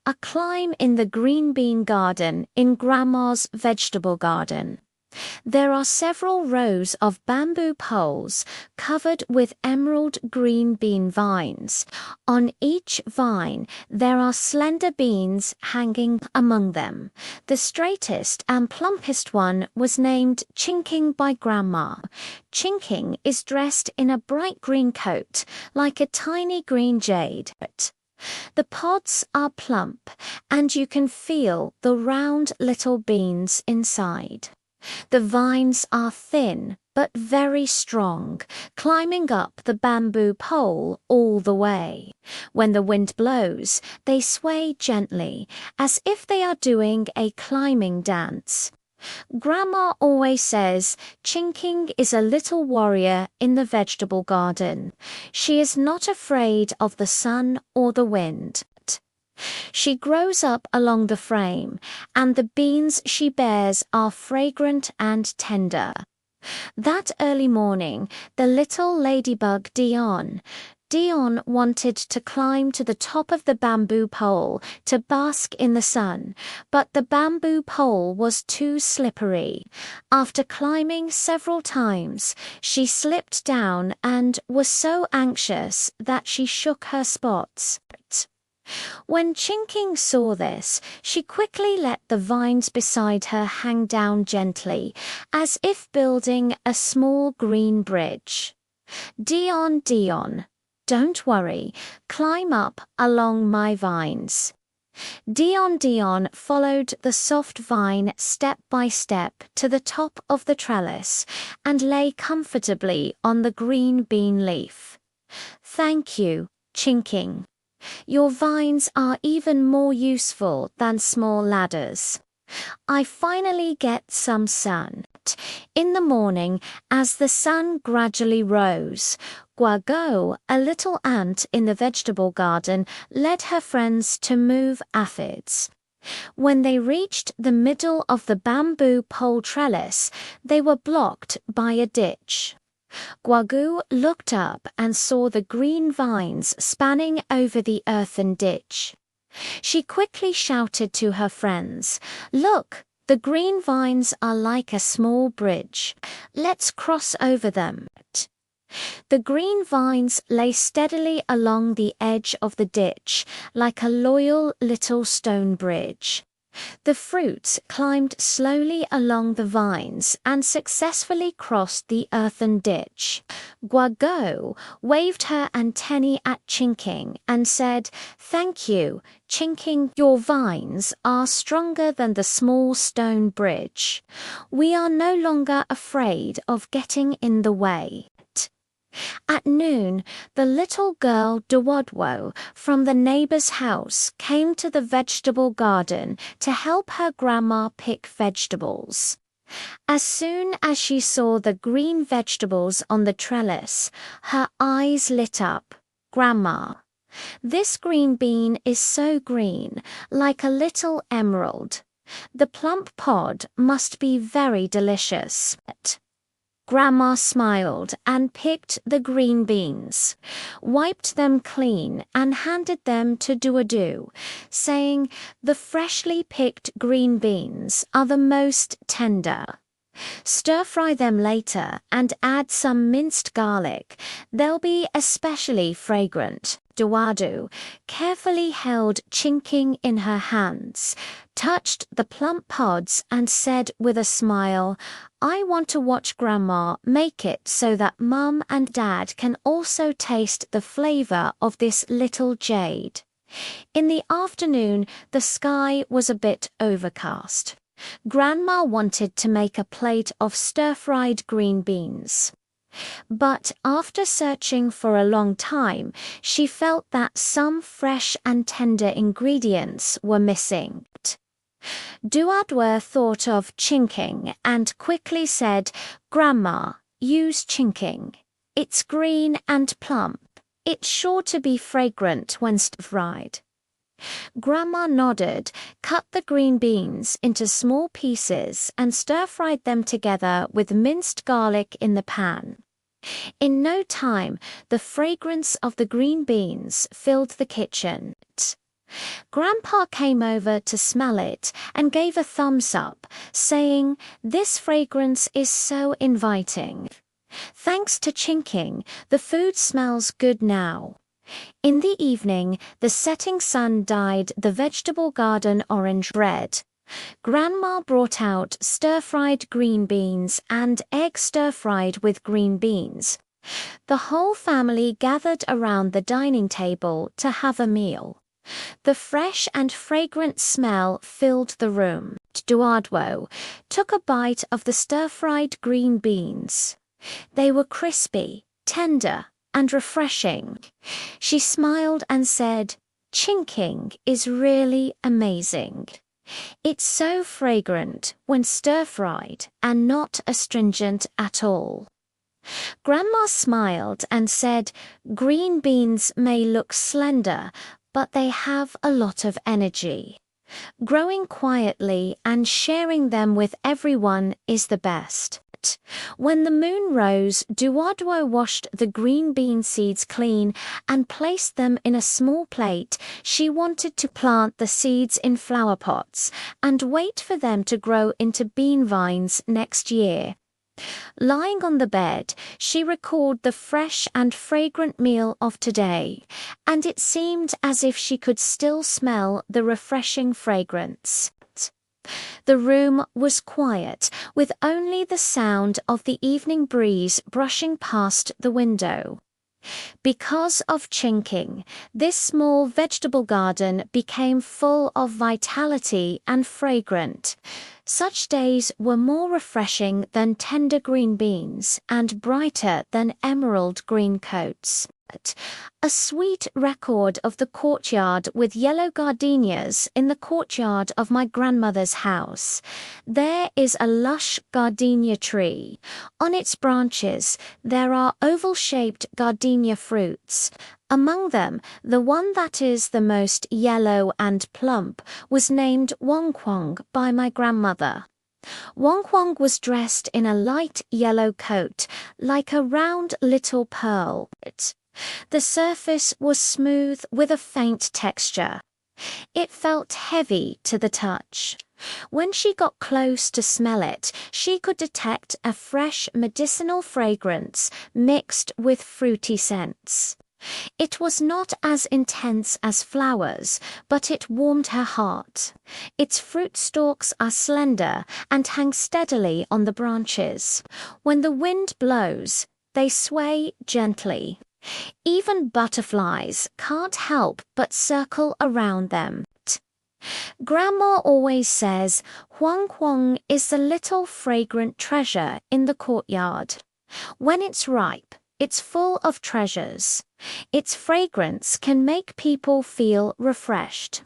A climb in the green bean garden in Grandma's vegetable garden. There are several rows of bamboo poles covered with emerald green bean vines. On each vine, there are slender beans hanging among them. The straightest and plumpest one was named Chinking by Grandma. Chinking is dressed in a bright green coat, like a tiny green jade. The pods are plump, and you can feel the round little beans inside. The vines are thin but very strong, climbing up the bamboo pole all the way. When the wind blows, they sway gently, as if they are doing a climbing dance. Grandma always says Chinking is a little warrior in the vegetable garden. She is not afraid of the sun or the wind. She grows up along the frame, and the beans she bears are fragrant and tender. That early morning, the little ladybug Dion wanted to climb to the top of the bamboo pole to bask in the sun, but the bamboo pole was too slippery. After climbing several times, she slipped down and was so anxious that she shook her spots. When Chinking saw this, she quickly let the vines beside her hang down gently, as if building a small green bridge. Dion, don't worry, climb up along my vines. Dion followed the soft vine step by step to the top of the trellis and lay comfortably on the green bean leaf. Thank you, Chinking. Your vines are even more useful than small ladders. I finally get some sun. In the morning, as the sun gradually rose, Guago, a little ant in the vegetable garden, led her friends to move aphids. When they reached the middle of the bamboo pole trellis, they were blocked by a ditch. Guagu looked up and saw the green vines spanning over the earthen ditch. She quickly shouted to her friends, "Look, the green vines are like a small bridge. Let's cross over them." The green vines lay steadily along the edge of the ditch, like a loyal little stone bridge. The fruits climbed slowly along the vines and successfully crossed the earthen ditch. Guago waved her antennae at Chinking and said, "Thank you, Chinking. Your vines are stronger than the small stone bridge. We are no longer afraid of getting in the way." At noon, the little girl Duwadwo from the neighbor's house came to the vegetable garden to help her grandma pick vegetables. As soon as she saw the green vegetables on the trellis, her eyes lit up. "Grandma, this green bean is so green, like a little emerald. The plump pod must be very delicious." Grandma smiled and picked the green beans, wiped them clean and handed them to Duadu, saying, "The freshly picked green beans are the most tender. Stir-fry them later and add some minced garlic. They'll be especially fragrant." Duadu carefully held Chinking in her hands, touched the plump pods and said with a smile, "I want to watch Grandma make it so that Mum and Dad can also taste the flavor of this little jade." In the afternoon, the sky was a bit overcast. Grandma wanted to make a plate of stir-fried green beans. But after searching for a long time, she felt that some fresh and tender ingredients were missing. Duadwa thought of Chinking and quickly said, "Grandma, use Chinking. It's green and plump. It's sure to be fragrant when stir-fried." Grandma nodded, cut the green beans into small pieces and stir-fried them together with minced garlic in the pan. In no time, the fragrance of the green beans filled the kitchen. Grandpa came over to smell it and gave a thumbs up, saying, "This fragrance is so inviting. Thanks to chinking, the food smells good now." In the evening, the setting sun dyed the vegetable garden orange red. Grandma brought out stir-fried green beans and egg stir-fried with green beans. The whole family gathered around the dining table to have a meal. The fresh and fragrant smell filled the room. Eduardo took a bite of the stir-fried green beans. They were crispy, tender, and refreshing. She smiled and said, "Chinking is really amazing. It's so fragrant when stir-fried and not astringent at all." Grandma smiled and said, "Green beans may look slender, but they have a lot of energy. Growing quietly and sharing them with everyone is the best." When the moon rose, Eduardo washed the green bean seeds clean and placed them in a small plate. She wanted to plant the seeds in flower pots and wait for them to grow into bean vines next year. Lying on the bed, she recalled the fresh and fragrant meal of today, and it seemed as if she could still smell the refreshing fragrance. The room was quiet, with only the sound of the evening breeze brushing past the window. Because of chinking, this small vegetable garden became full of vitality and fragrant. Such days were more refreshing than tender green beans and brighter than emerald green coats. A sweet record of the courtyard with yellow gardenias in the courtyard of my grandmother's house. There is a lush gardenia tree. On its branches there are oval-shaped gardenia fruits. Among them, the one that is the most yellow and plump was named Wong Kwong by my grandmother. Wong Kwong was dressed in a light yellow coat, like a round little pearl. The surface was smooth with a faint texture. It felt heavy to the touch. When she got close to smell it, she could detect a fresh medicinal fragrance mixed with fruity scents. It was not as intense as flowers, but it warmed her heart. Its fruit stalks are slender and hang steadily on the branches. When the wind blows, they sway gently. Even butterflies can't help but circle around them. Grandma always says Huang Huang is the little fragrant treasure in the courtyard. When it's ripe, it's full of treasures. Its fragrance can make people feel refreshed.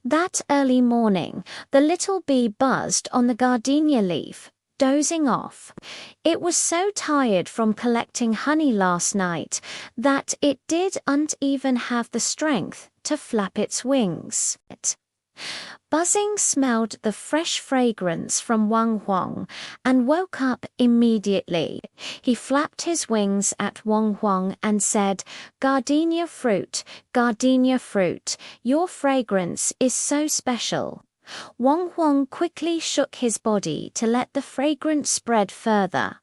That early morning, the little bee buzzed on the gardenia leaf, dozing off. It was so tired from collecting honey last night that it didn't even have the strength to flap its wings. Buzzing smelled the fresh fragrance from Wang Huang and woke up immediately. He flapped his wings at Wang Huang and said, gardenia fruit, your fragrance is so special." Wang Huang quickly shook his body to let the fragrance spread further.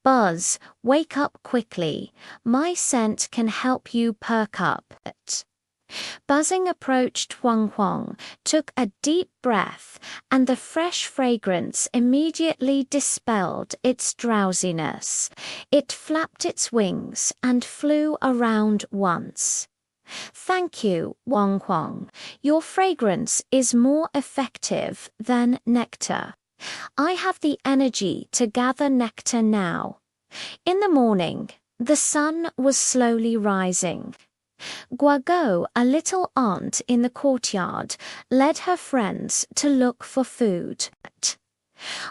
"Buzz, wake up quickly. My scent can help you perk up." Buzzing approached Wang Huang, took a deep breath, and the fresh fragrance immediately dispelled its drowsiness. It flapped its wings and flew around once. "Thank you, Wang Huang. Your fragrance is more effective than nectar. I have the energy to gather nectar now." In the morning, the sun was slowly rising. Guago, a little aunt in the courtyard, led her friends to look for food.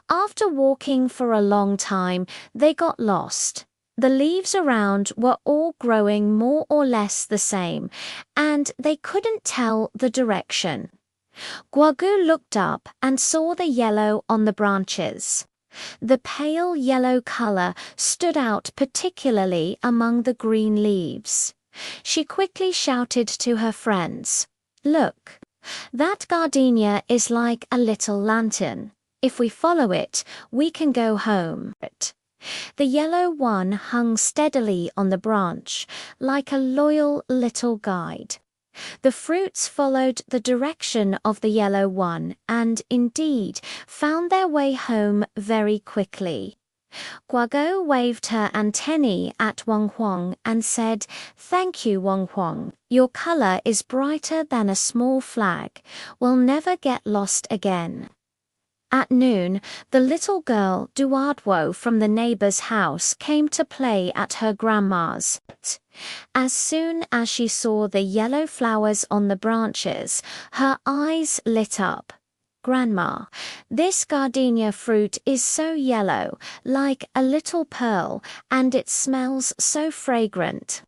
After walking for a long time, they got lost. The leaves around were all growing more or less the same, and they couldn't tell the direction. Guagu looked up and saw the yellow on the branches. The pale yellow color stood out particularly among the green leaves. She quickly shouted to her friends, Look, that gardenia is like a little lantern. If we follow it, we can go home. The yellow one hung steadily on the branch, like a loyal little guide. The fruits followed the direction of the yellow one and, indeed, found their way home very quickly. Guago waved her antennae at Wang Huang and said, "Thank you, Wang Huang. Your color is brighter than a small flag. We'll never get lost again." At noon, the little girl Duadwo from the neighbor's house came to play at her grandma's. As soon as she saw the yellow flowers on the branches, her eyes lit up. "Grandma, this gardenia fruit is so yellow, like a little pearl, and it smells so fragrant."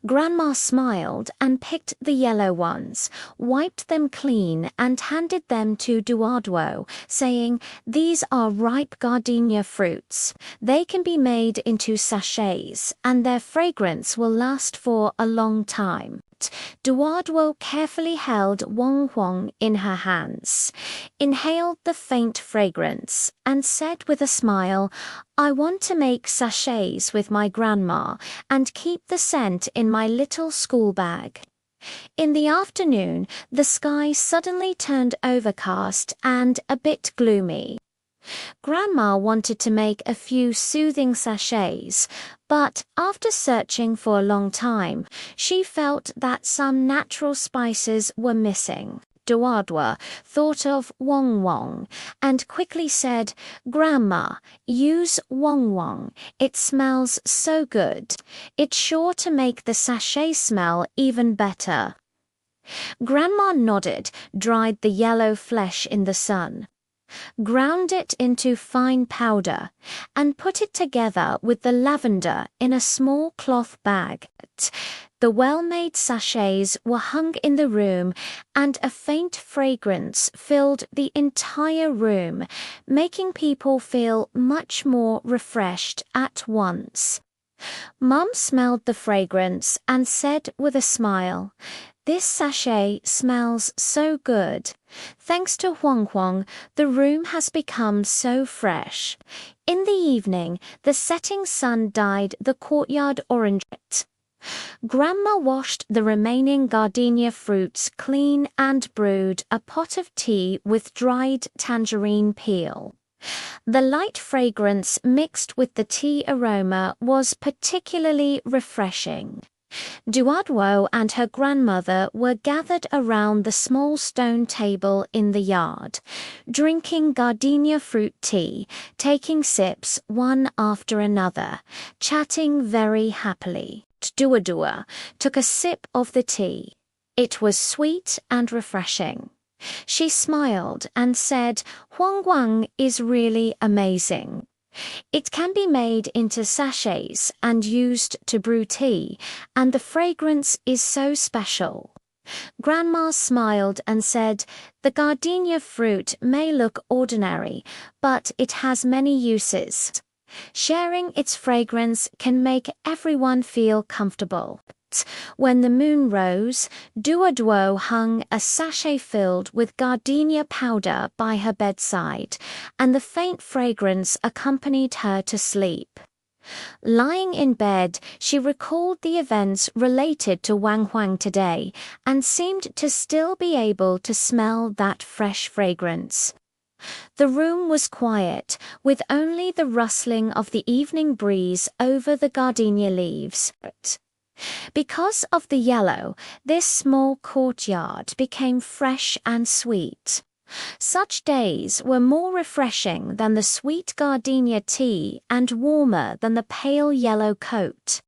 Grandma smiled and picked the yellow ones, wiped them clean and handed them to Duadwo, saying, "These are ripe gardenia fruits. They can be made into sachets, and their fragrance will last for a long time." Duadwo carefully held Wang Huang in her hands, inhaled the faint fragrance, and said with a smile, "I want to make sachets with my grandma and keep the scent in my little school bag." In the afternoon, the sky suddenly turned overcast and a bit gloomy. Grandma wanted to make a few soothing sachets, but after searching for a long time, she felt that some natural spices were missing. Duadwa thought of Wong Wong and quickly said, "Grandma, use Wong Wong. It smells so good. It's sure to make the sachet smell even better." Grandma nodded, dried the yellow flesh in the sun, ground it into fine powder, and put it together with the lavender in a small cloth bag. The well-made sachets were hung in the room, and a faint fragrance filled the entire room, making people feel much more refreshed at once. Mum smelled the fragrance and said with a smile, "This sachet smells so good. Thanks to Huang Huang, the room has become so fresh." In the evening, the setting sun dyed the courtyard orange. Grandma washed the remaining gardenia fruits clean and brewed a pot of tea with dried tangerine peel. The light fragrance mixed with the tea aroma was particularly refreshing. Duadwo and her grandmother were gathered around the small stone table in the yard, drinking gardenia fruit tea, taking sips one after another, chatting very happily. Duadua took a sip of the tea. It was sweet and refreshing. She smiled and said, "Huang Guang is really amazing. It can be made into sachets and used to brew tea, and the fragrance is so special." Grandma smiled and said, "The gardenia fruit may look ordinary, but it has many uses. Sharing its fragrance can make everyone feel comfortable." When the moon rose, Duadwo hung a sachet filled with gardenia powder by her bedside, and the faint fragrance accompanied her to sleep. Lying in bed, she recalled the events related to Wang Huang today and seemed to still be able to smell that fresh fragrance. The room was quiet, with only the rustling of the evening breeze over the gardenia leaves. Because of the yellow, this small courtyard became fresh and sweet. Such days were more refreshing than the sweet gardenia tea and warmer than the pale yellow coat.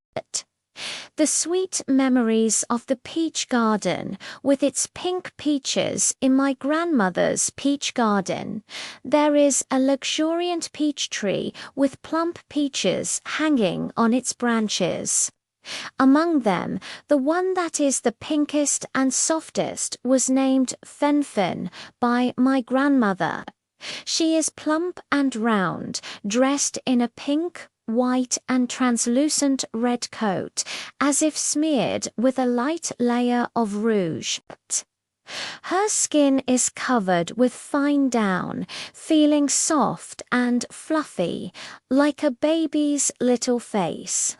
The sweet memories of the peach garden with its pink peaches in my grandmother's peach garden. There is a luxuriant peach tree with plump peaches hanging on its branches. Among them, the one that is the pinkest and softest was named Fen Fen by my grandmother. She is plump and round, dressed in a pink, white and translucent red coat, as if smeared with a light layer of rouge. Her skin is covered with fine down, feeling soft and fluffy, like a baby's little face.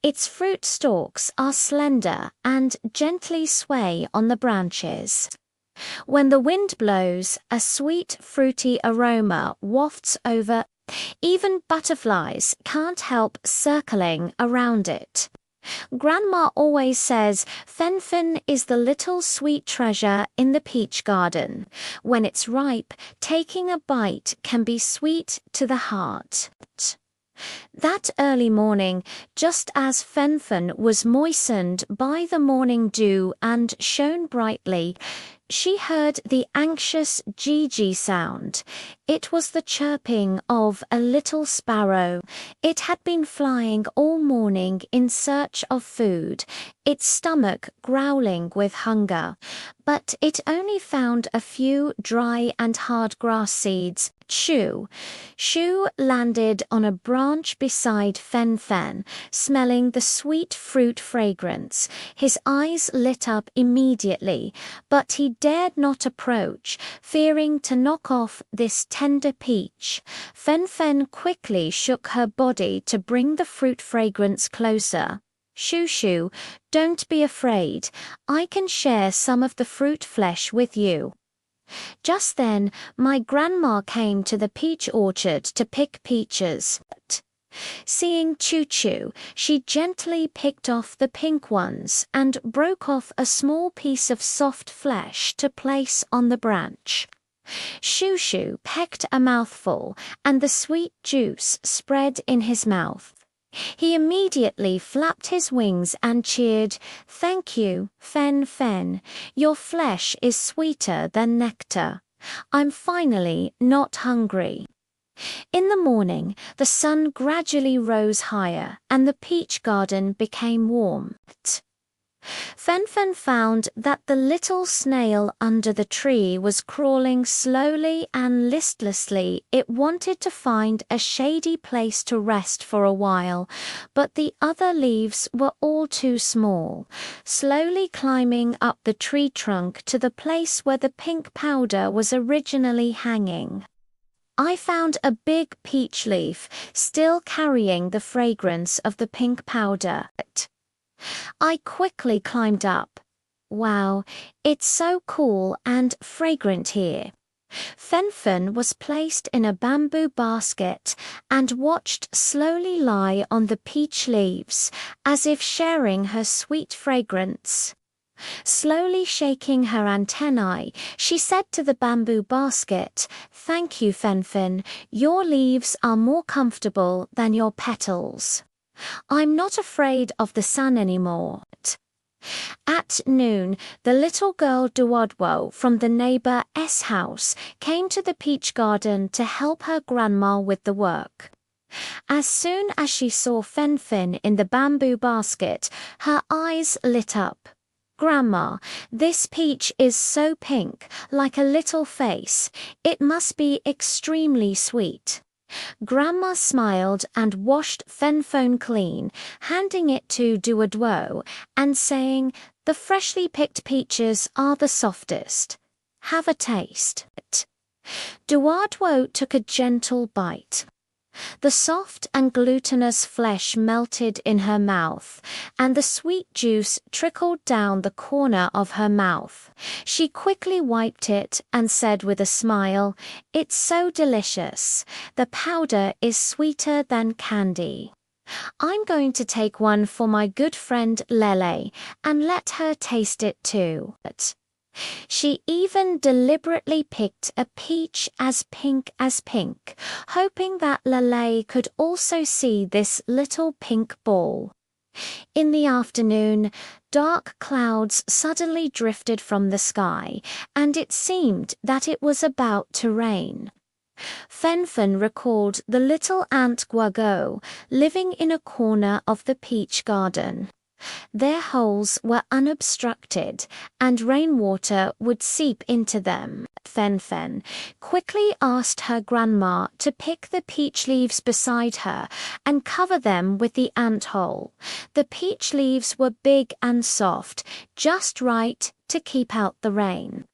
Its fruit stalks are slender and gently sway on the branches. When the wind blows, a sweet, fruity aroma wafts over. Even butterflies can't help circling around it. Grandma always says Fen is the little sweet treasure in the peach garden. When it's ripe, taking a bite can be sweet to the heart. That early morning, just as Fen was moistened by the morning dew and shone brightly, she heard the anxious Gigi sound. It was the chirping of a little sparrow. It had been flying all morning in search of food, its stomach growling with hunger. But it only found a few dry and hard grass seeds. Shu landed on a branch beside Fen, smelling the sweet fruit fragrance. His eyes lit up immediately, but he dared not approach, fearing to knock off this tender peach. Fen quickly shook her body to bring the fruit fragrance closer. Shu, don't be afraid. I can share some of the fruit flesh with you. Just then, my grandma came to the peach orchard to pick peaches. Seeing Choo, she gently picked off the pink ones and broke off a small piece of soft flesh to place on the branch. Shu pecked a mouthful, and the sweet juice spread in his mouth. He immediately flapped his wings and cheered, "Thank you, Fen. Your flesh is sweeter than nectar. I'm finally not hungry." In the morning, the sun gradually rose higher, and the peach garden became warm. Fen found that the little snail under the tree was crawling slowly and listlessly. It wanted to find a shady place to rest for a while, but the other leaves were all too small. Slowly climbing up the tree trunk to the place where the pink powder was originally hanging, I found a big peach leaf, still carrying the fragrance of the pink powder. I quickly climbed up. Wow, it's so cool and fragrant here. Fen was placed in a bamboo basket and watched slowly lie on the peach leaves, as if sharing her sweet fragrance. Slowly shaking her antennae, she said to the bamboo basket, "Thank you, Fen. Your leaves are more comfortable than your petals. I'm not afraid of the sun anymore." At noon, the little girl Duodwo from the neighbor's house came to the peach garden to help her grandma with the work. As soon as she saw Fen in the bamboo basket, her eyes lit up. "Grandma, this peach is so pink, like a little face. It must be extremely sweet." Grandma smiled and washed Fen clean, handing it to Duodwo and saying, "The freshly picked peaches are the softest. Have a taste." Duodwo took a gentle bite. The soft and glutinous flesh melted in her mouth, and the sweet juice trickled down the corner of her mouth. She quickly wiped it and said with a smile, "It's so delicious. The powder is sweeter than candy. I'm going to take one for my good friend Lele and let her taste it too." She even deliberately picked a peach as pink, hoping that Lele could also see this little pink ball. In the afternoon, dark clouds suddenly drifted from the sky, and it seemed that it was about to rain. Fen recalled the little ant Guago living in a corner of the peach garden. Their holes were unobstructed, and rainwater would seep into them. Fen Fen quickly asked her grandma to pick the peach leaves beside her and cover them with the ant hole. The peach leaves were big and soft, just right to keep out the rain.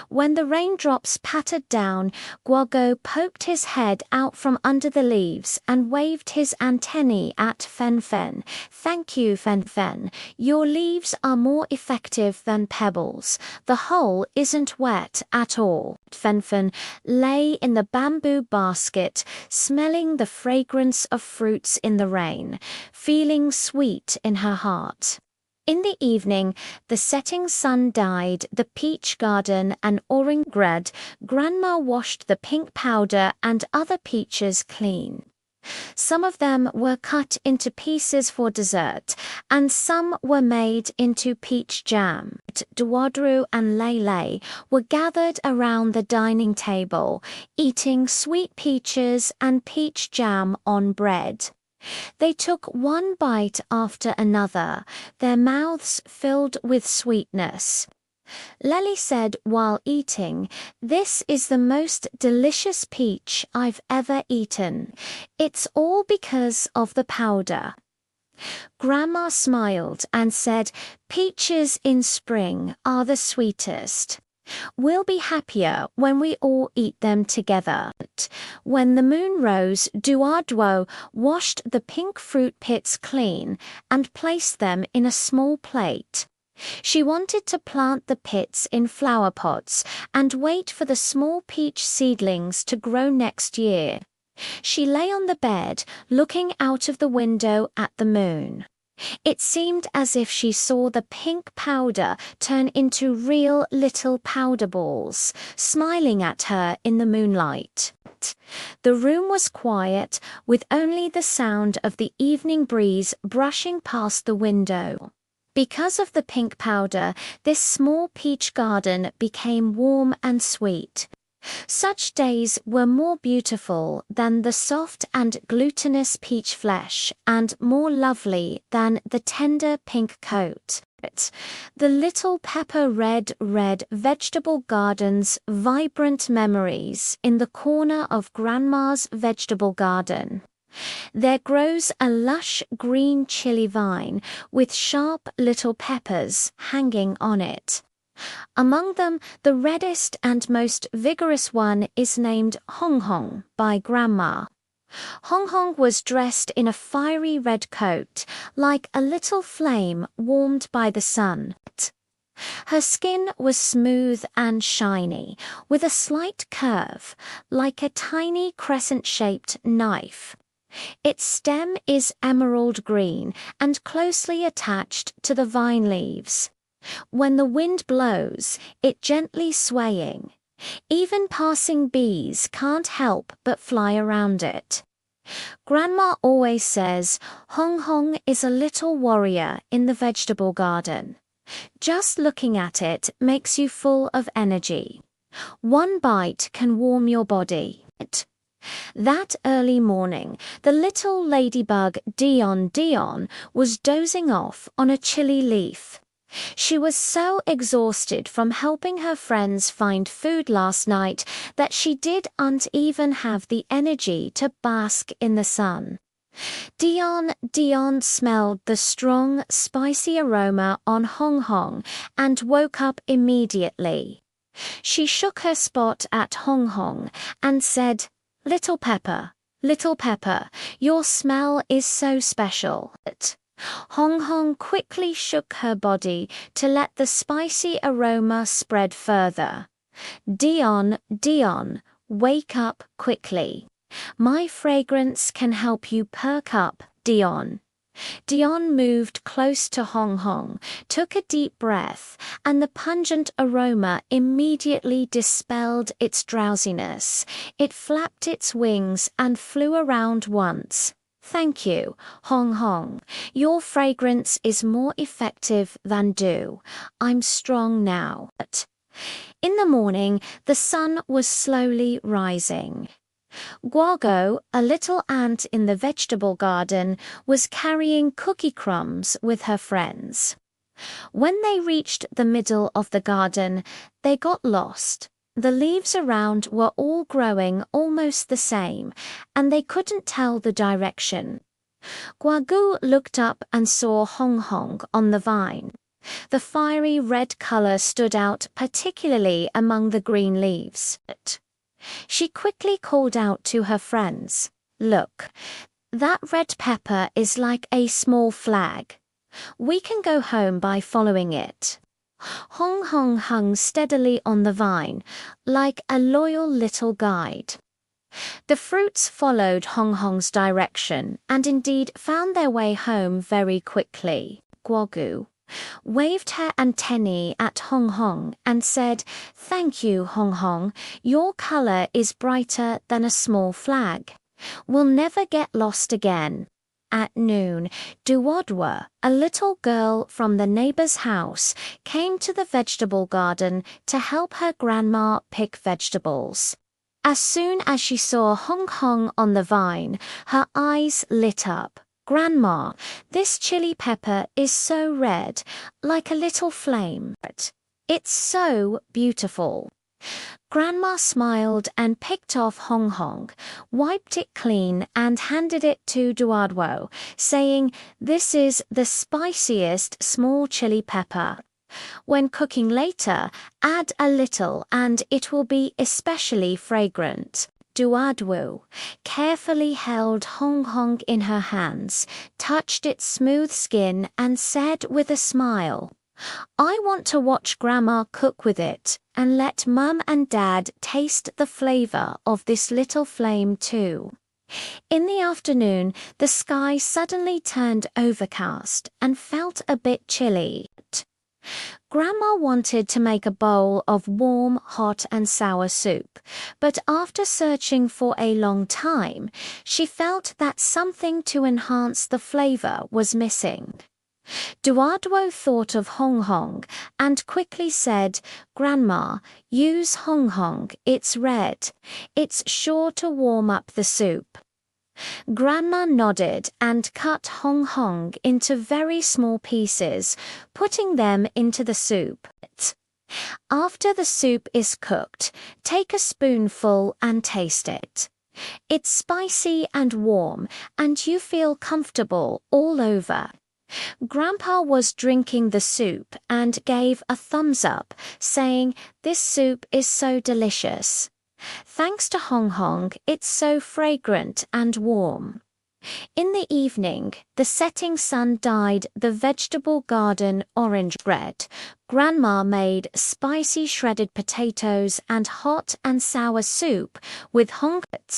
When the raindrops pattered down, Guogo poked his head out from under the leaves and waved his antennae at Fen Fen. "Thank you, Fen Fen. Your leaves are more effective than pebbles. The hole isn't wet at all." Fen Fen lay in the bamboo basket, smelling the fragrance of fruits in the rain, feeling sweet in her heart. In the evening, the setting sun dyed the peach garden an orange red. Grandma washed the pink powder and other peaches clean. Some of them were cut into pieces for dessert, and some were made into peach jam. Duwadru and Lei were gathered around the dining table, eating sweet peaches and peach jam on bread. They took one bite after another, their mouths filled with sweetness. Lely said while eating, "This is the most delicious peach I've ever eaten. It's all because of the powder." Grandma smiled and said, "Peaches in spring are the sweetest. We'll be happier when we all eat them together." When the moon rose, Duaduo washed the pink fruit pits clean and placed them in a small plate. She wanted to plant the pits in flower pots and wait for the small peach seedlings to grow next year. She lay on the bed, looking out of the window at the moon. It seemed as if she saw the pink powder turn into real little powder balls, smiling at her in the moonlight. The room was quiet, with only the sound of the evening breeze brushing past the window. Because of the pink powder, this small peach garden became warm and sweet. Such days were more beautiful than the soft and glutinous peach flesh, and more lovely than the tender pink coat. The little pepper red vegetable gardens, vibrant memories in the corner of Grandma's vegetable garden. There grows a lush green chili vine with sharp little peppers hanging on it. Among them, the reddest and most vigorous one is named Hong Hong by Grandma. Hong Hong was dressed in a fiery red coat, like a little flame warmed by the sun. Her skin was smooth and shiny, with a slight curve, like a tiny crescent-shaped knife. Its stem is emerald green and closely attached to the vine leaves. When the wind blows, it gently swaying. Even passing bees can't help but fly around it. Grandma always says Hong Hong is a little warrior in the vegetable garden. Just looking at it makes you full of energy. One bite can warm your body. That early morning, the little ladybug Dion was dozing off on a chilly leaf. She was so exhausted from helping her friends find food last night that she didn't even have the energy to bask in the sun. Dion smelled the strong, spicy aroma on Hong Hong and woke up immediately. She shook her spot at Hong Hong and said, Little Pepper, your smell is so special." Hong Hong quickly shook her body to let the spicy aroma spread further. Dion, wake up quickly. My fragrance can help you perk up, Dion." Dion moved close to Hong Hong, took a deep breath, and the pungent aroma immediately dispelled its drowsiness. It flapped its wings and flew around once. "Thank you, Hong Hong. Your fragrance is more effective than dew. I'm strong now." In the morning, the sun was slowly rising. Guago, a little ant in the vegetable garden, was carrying cookie crumbs with her friends. When they reached the middle of the garden, they got lost. The leaves around were all growing almost the same, and they couldn't tell the direction. Guagu looked up and saw Hong Hong on the vine. The fiery red color stood out particularly among the green leaves. She quickly called out to her friends, "Look, that red pepper is like a small flag. We can go home by following it." Hong Hong hung steadily on the vine, like a loyal little guide. The fruits followed Hong Hong's direction and indeed found their way home very quickly. Guagu waved her antennae at Hong Hong and said, "Thank you, Hong Hong. Your color is brighter than a small flag. We'll never get lost again." At noon, Duwadwa, a little girl from the neighbor's house, came to the vegetable garden to help her grandma pick vegetables. As soon as she saw Hong Hong on the vine, her eyes lit up. "Grandma, this chili pepper is so red, like a little flame. It's so beautiful." Grandma smiled and picked off Hong Hong, wiped it clean and handed it to Duadwo, saying, "This is the spiciest small chili pepper. When cooking later, add a little and it will be especially fragrant." Duadwo carefully held Hong Hong in her hands, touched its smooth skin and said with a smile, "I want to watch Grandma cook with it and let Mum and Dad taste the flavor of this little flame too." In the afternoon, the sky suddenly turned overcast and felt a bit chilly. Grandma wanted to make a bowl of warm, hot and sour soup, but after searching for a long time, she felt that something to enhance the flavor was missing. Duadwo thought of Hong Hong and quickly said, "Grandma, use Hong Hong, it's red. It's sure to warm up the soup." Grandma nodded and cut Hong Hong into very small pieces, putting them into the soup. After the soup is cooked, take a spoonful and taste it. It's spicy and warm, and you feel comfortable all over. Grandpa was drinking the soup and gave a thumbs up, saying, "This soup is so delicious. Thanks to Hong Hong, it's so fragrant and warm." In the evening, the setting sun dyed the vegetable garden orange-red. Grandma made spicy shredded potatoes and hot and sour soup with Hong Kong.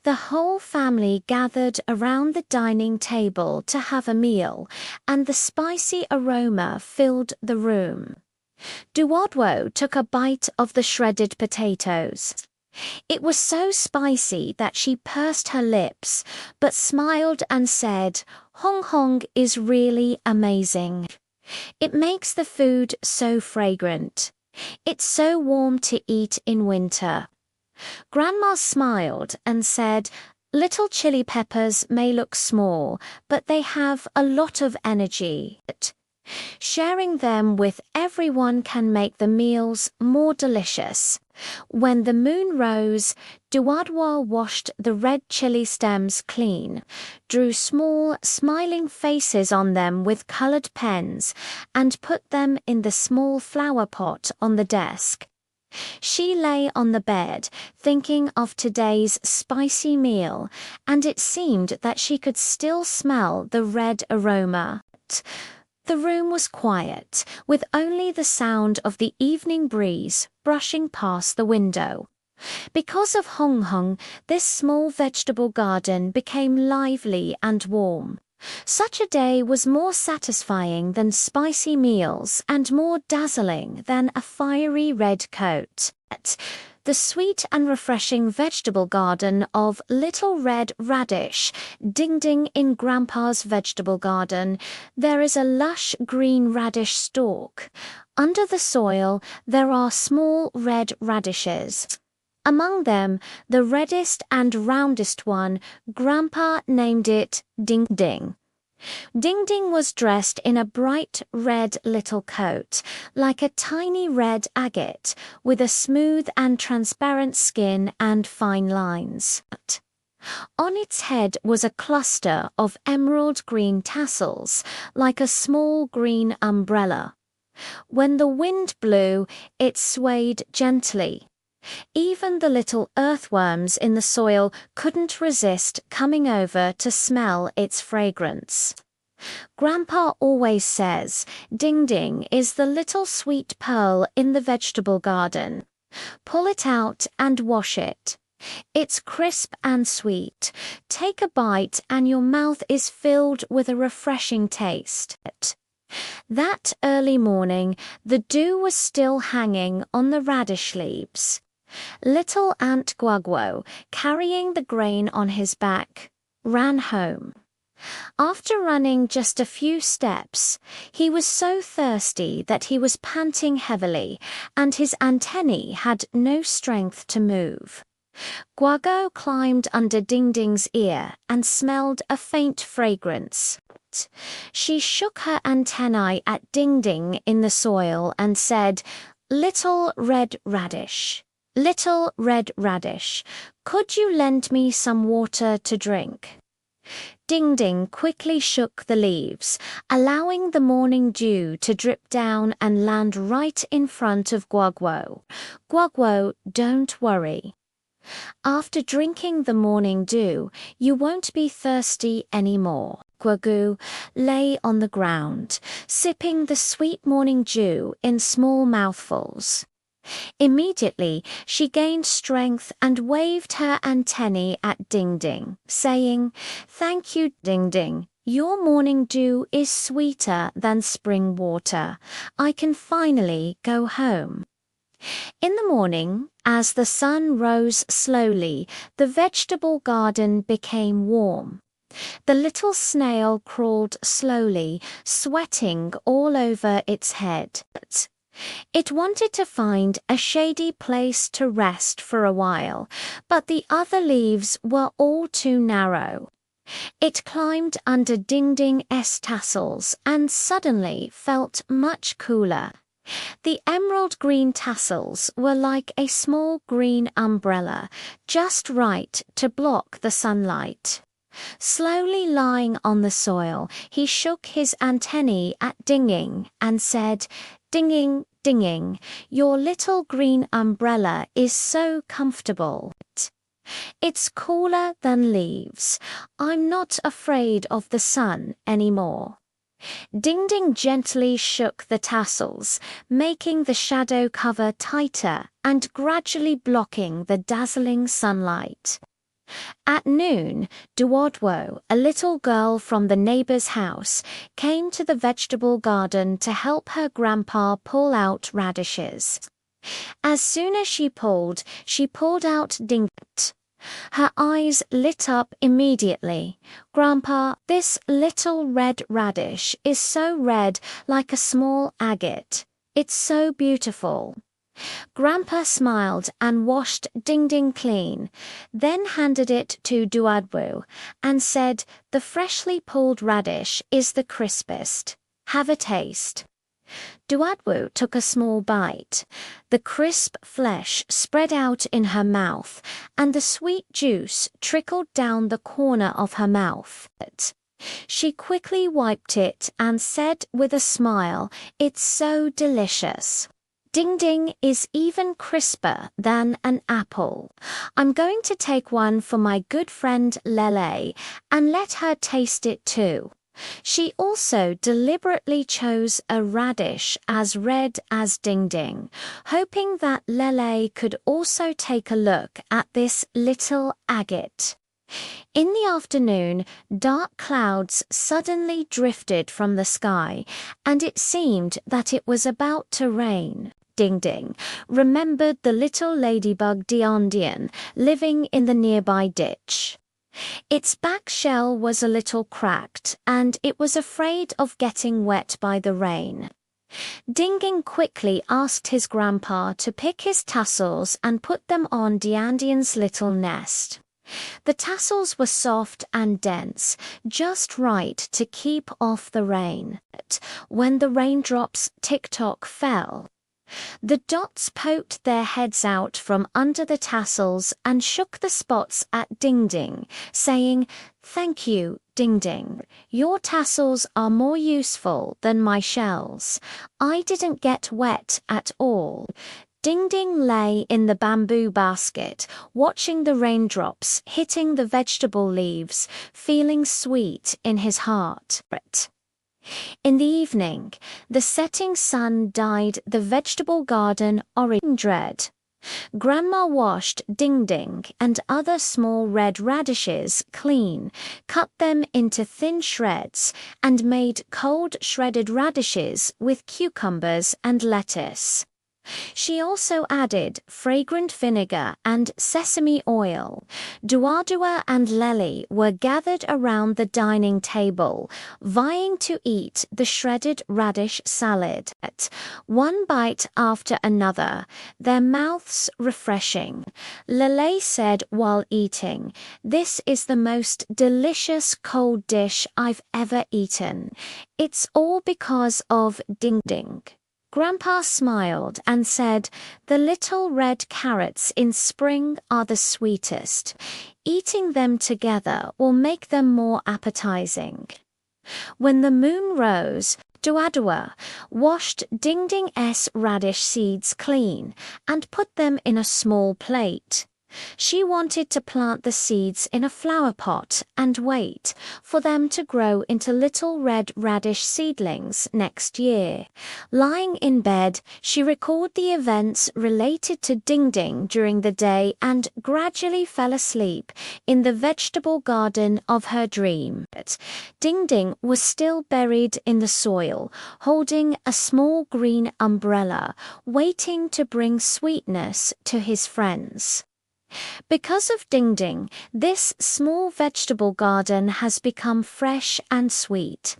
The whole family gathered around the dining table to have a meal, and the spicy aroma filled the room. Duwadwo took a bite of the shredded potatoes. It was so spicy that she pursed her lips, but smiled and said, "Hong Hong is really amazing. It makes the food so fragrant. It's so warm to eat in winter." Grandma smiled and said, "Little chili peppers may look small, but they have a lot of energy. Sharing them with everyone can make the meals more delicious." When the moon rose, Duwadwa washed the red chili stems clean, drew small, smiling faces on them with colored pens, and put them in the small flower pot on the desk. She lay on the bed, thinking of today's spicy meal, and it seemed that she could still smell the red aroma. The room was quiet, with only the sound of the evening breeze brushing past the window. Because of Hong Hong, this small vegetable garden became lively and warm. Such a day was more satisfying than spicy meals and more dazzling than a fiery red coat. The sweet and refreshing vegetable garden of Little Red Radish, ding ding in Grandpa's vegetable garden, there is a lush green radish stalk. Under the soil, there are small red radishes. Among them, the reddest and roundest one, Grandpa named it Ding Ding. Ding Ding was dressed in a bright red little coat, like a tiny red agate, with a smooth and transparent skin and fine lines. On its head was a cluster of emerald green tassels, like a small green umbrella. When the wind blew, it swayed gently. Even the little earthworms in the soil couldn't resist coming over to smell its fragrance. Grandpa always says, Ding Ding is the little sweet pearl in the vegetable garden. Pull it out and wash it. It's crisp and sweet. Take a bite and your mouth is filled with a refreshing taste. That early morning, the dew was still hanging on the radish leaves. Little Aunt Guaguo, carrying the grain on his back, ran home. After running just a few steps, he was so thirsty that he was panting heavily, and his antennae had no strength to move. Guago climbed under Ding Ding's ear and smelled a faint fragrance. She shook her antennae at Ding Ding in the soil and said, "Little red radish. Little red radish, could you lend me some water to drink?" Ding Ding quickly shook the leaves, allowing the morning dew to drip down and land right in front of Guaguo. "Guaguo, don't worry. After drinking the morning dew, you won't be thirsty anymore." Guagu lay on the ground, sipping the sweet morning dew in small mouthfuls. Immediately, she gained strength and waved her antennae at Ding Ding, saying, "Thank you, Ding Ding. Your morning dew is sweeter than spring water. I can finally go home." In the morning, as the sun rose slowly, the vegetable garden became warm. The little snail crawled slowly, sweating all over its head. It wanted to find a shady place to rest for a while, but the other leaves were all too narrow. It climbed under Ding Ding's tassels and suddenly felt much cooler. The emerald green tassels were like a small green umbrella, just right to block the sunlight. Slowly lying on the soil, he shook his antennae at Dinging and said, "Dinging, Dinging, your little green umbrella is so comfortable. It's cooler than leaves. I'm not afraid of the sun anymore." Ding Ding gently shook the tassels, making the shadow cover tighter and gradually blocking the dazzling sunlight. At noon, Duodwo, a little girl from the neighbor's house, came to the vegetable garden to help her grandpa pull out radishes. As soon as she pulled out Ding Ding. Her eyes lit up immediately. "Grandpa, this little red radish is so red like a small agate. It's so beautiful." Grandpa smiled and washed Ding Ding clean, then handed it to Duadwu and said, "The freshly pulled radish is the crispest. Have a taste." Duadwu took a small bite. The crisp flesh spread out in her mouth, and the sweet juice trickled down the corner of her mouth. She quickly wiped it and said with a smile, "It's so delicious. Ding Ding is even crisper than an apple. I'm going to take one for my good friend Lele and let her taste it too." She also deliberately chose a radish as red as Ding Ding, hoping that Lele could also take a look at this little agate. In the afternoon, dark clouds suddenly drifted from the sky, and it seemed that it was about to rain. Ding Ding remembered the little ladybug Diondian living in the nearby ditch. Its back shell was a little cracked, and it was afraid of getting wet by the rain. Ding Ding quickly asked his grandpa to pick his tassels and put them on Diandian's little nest. The tassels were soft and dense, just right to keep off the rain. When the raindrops tick-tock fell, the dots poked their heads out from under the tassels and shook the spots at Ding Ding, saying, "Thank you, Ding Ding. Your tassels are more useful than my shells. I didn't get wet at all." Ding Ding lay in the bamboo basket, watching the raindrops hitting the vegetable leaves, feeling sweet in his heart. In the evening, the setting sun dyed the vegetable garden orange red. Grandma washed Ding Ding and other small red radishes clean, cut them into thin shreds, and made cold shredded radishes with cucumbers and lettuce. She also added fragrant vinegar and sesame oil. Duadua and Lely were gathered around the dining table, vying to eat the shredded radish salad, one bite after another, their mouths refreshing. Lele said while eating, "This is the most delicious cold dish I've ever eaten. It's all because of Ding Ding." Grandpa smiled and said, "The little red carrots in spring are the sweetest. Eating them together will make them more appetizing." When the moon rose, Duadua washed Ding Ding's radish seeds clean and put them in a small plate. She wanted to plant the seeds in a flower pot and wait for them to grow into little red radish seedlings next year. Lying in bed, she recalled the events related to Ding Ding during the day and gradually fell asleep in the vegetable garden of her dream. Ding Ding was still buried in the soil, holding a small green umbrella, waiting to bring sweetness to his friends. Because of Ding Ding, this small vegetable garden has become fresh and sweet.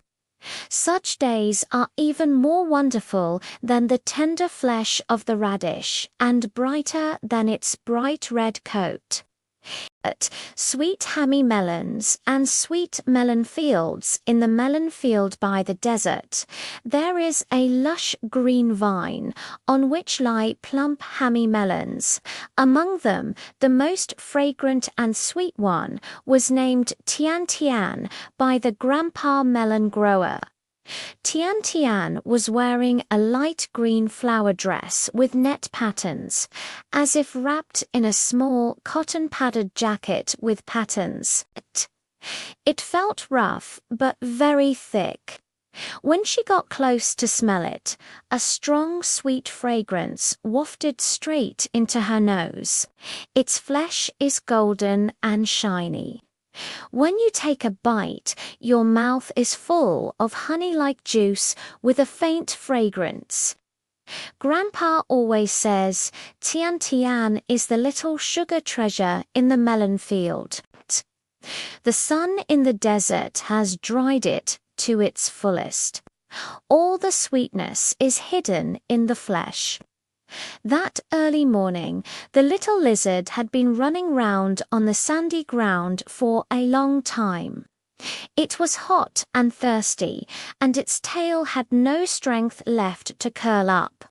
Such days are even more wonderful than the tender flesh of the radish and brighter than its bright red coat. Sweet hammy melons and sweet melon fields. In the melon field by the desert, there is a lush green vine on which lie plump hammy melons. Among them, the most fragrant and sweet one was named Tian Tian by the grandpa melon grower. Tian Tian was wearing a light green flower dress with net patterns, as if wrapped in a small cotton-padded jacket with patterns. It felt rough, but very thick. When she got close to smell it, a strong, sweet fragrance wafted straight into her nose. Its flesh is golden and shiny. When you take a bite, your mouth is full of honey-like juice with a faint fragrance. Grandpa always says, "Tian Tian is the little sugar treasure in the melon field." The sun in the desert has dried it to its fullest. All the sweetness is hidden in the flesh. That early morning, the little lizard had been running round on the sandy ground for a long time. It was hot and thirsty, and its tail had no strength left to curl up.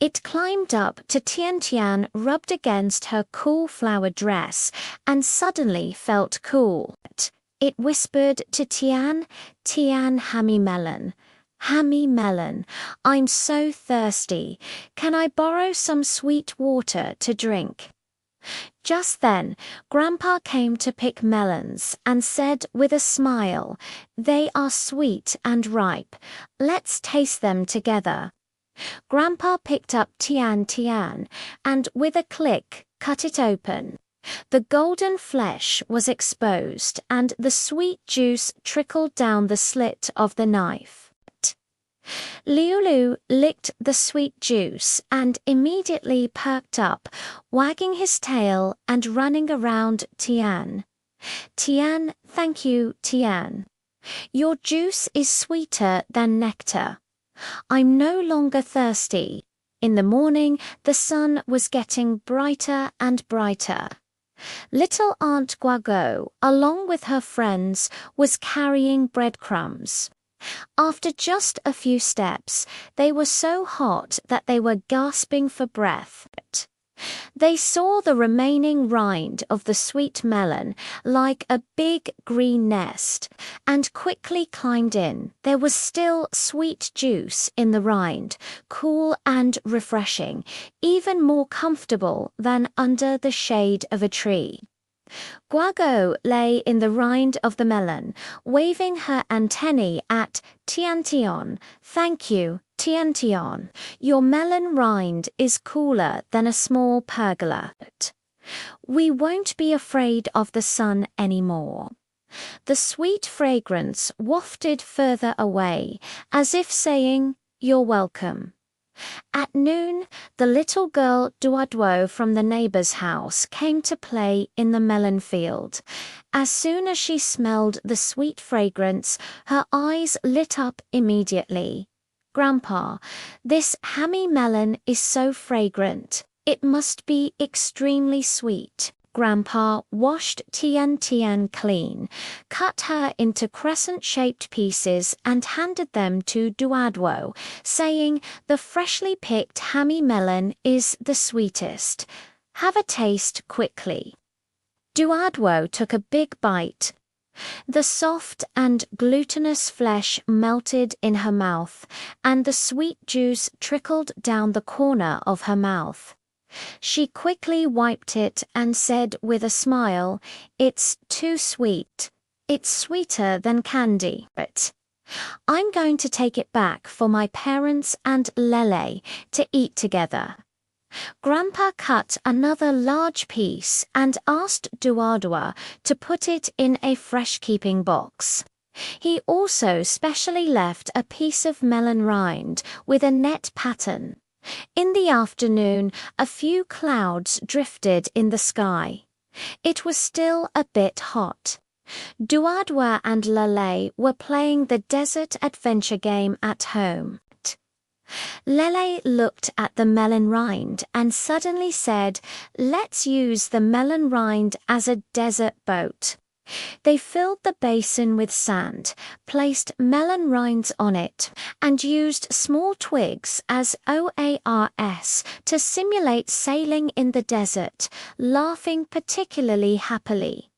It climbed up to Tian Tian, rubbed against her cool flower dress, and suddenly felt cool. It whispered to Tian, "Tian, hammy melon. Hammy melon, I'm so thirsty. Can I borrow some sweet water to drink?" Just then, Grandpa came to pick melons and said with a smile, "They are sweet and ripe. Let's taste them together." Grandpa picked up Tian Tian and, with a click, cut it open. The golden flesh was exposed and the sweet juice trickled down the slit of the knife. Liulu licked the sweet juice and immediately perked up, wagging his tail and running around Tian. "Tian, thank you, Tian. Your juice is sweeter than nectar." I'm no longer thirsty. In the morning, the sun was getting brighter and brighter. Little Aunt Guago, along with her friends, was carrying breadcrumbs. After just a few steps, they were so hot that they were gasping for breath. They saw the remaining rind of the sweet melon like a big green nest and quickly climbed in. There was still sweet juice in the rind, cool and refreshing, even more comfortable than under the shade of a tree. Guago lay in the rind of the melon, waving her antennae at Tian. Thank you, Tian. Your melon rind is cooler than a small pergola. We won't be afraid of the sun anymore. The sweet fragrance wafted further away, as if saying, You're welcome. At noon, the little girl Duaduo from the neighbor's house came to play in the melon field. As soon as she smelled the sweet fragrance, her eyes lit up immediately. Grandpa, this hammy melon is so fragrant. It must be extremely sweet. Grandpa washed Tian clean, cut her into crescent-shaped pieces and handed them to Duaduo, saying, The freshly picked hammy melon is the sweetest. Have a taste quickly. Duaduo took a big bite. The soft and glutinous flesh melted in her mouth, and the sweet juice trickled down the corner of her mouth. She quickly wiped it and said with a smile, It's too sweet. It's sweeter than candy. But I'm going to take it back for my parents and Lele to eat together. Grandpa cut another large piece and asked Duadua to put it in a fresh-keeping box. He also specially left a piece of melon rind with a net pattern. In the afternoon, a few clouds drifted in the sky. It was still a bit hot. Duadua and Lele were playing the desert adventure game at home. Lele looked at the melon rind and suddenly said, Let's use the melon rind as a desert boat. They filled the basin with sand, placed melon rinds on it, and used small twigs as oars to simulate sailing in the desert, laughing particularly happily.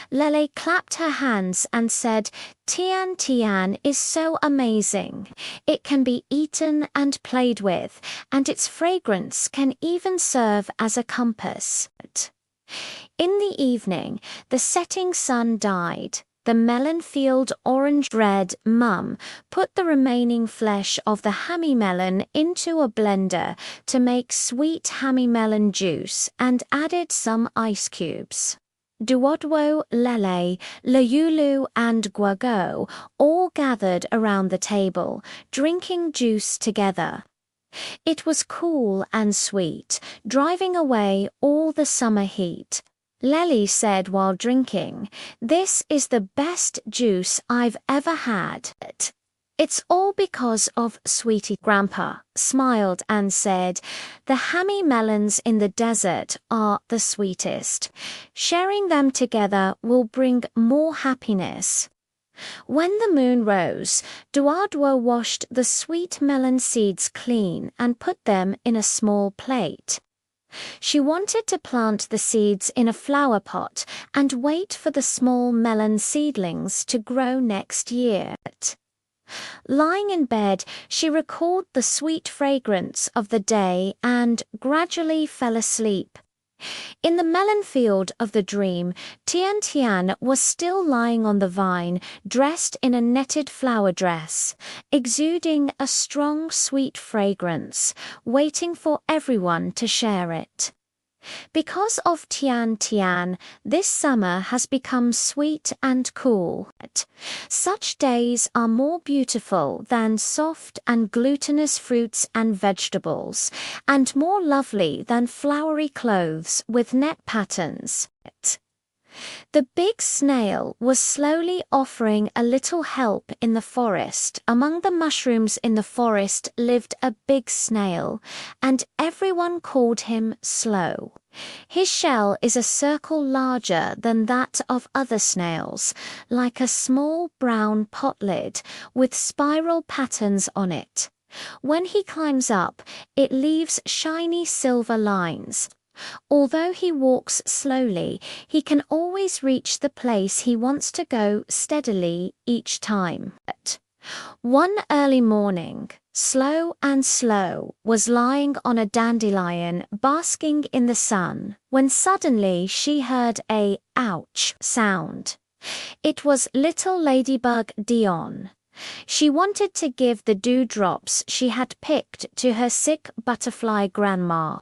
Lele clapped her hands and said, Tian is so amazing. It can be eaten and played with, and its fragrance can even serve as a compass. In the evening, the setting sun died. The melon field orange-red mum put the remaining flesh of the hammy melon into a blender to make sweet hammy melon juice and added some ice cubes. Duodwo, Lele, Layulu and Guago all gathered around the table, drinking juice together. It was cool and sweet, driving away all the summer heat. Lele said while drinking, This is the best juice I've ever had. It's all because of Sweetie. Grandpa smiled and said, The hammy melons in the desert are the sweetest. Sharing them together will bring more happiness. When the moon rose, Duadwo washed the sweet melon seeds clean and put them in a small plate. She wanted to plant the seeds in a flower pot and wait for the small melon seedlings to grow next year. Lying in bed, she recalled the sweet fragrance of the day and gradually fell asleep. In the melon field of the dream, Tian was still lying on the vine, dressed in a netted flower dress, exuding a strong, sweet fragrance, waiting for everyone to share it. Because of Tian, this summer has become sweet and cool. Such days are more beautiful than soft and glutinous fruits and vegetables, and more lovely than flowery clothes with net patterns. The big snail was slowly offering a little help in the forest. Among the mushrooms in the forest lived a big snail, and everyone called him Slow. His shell is a circle larger than that of other snails, like a small brown pot lid with spiral patterns on it. When he climbs up, it leaves shiny silver lines. Although he walks slowly, he can always reach the place he wants to go steadily each time. One early morning, Slow was lying on a dandelion basking in the sun when suddenly she heard a ouch sound. It was little ladybug Dion. She wanted to give the dewdrops she had picked to her sick butterfly grandma,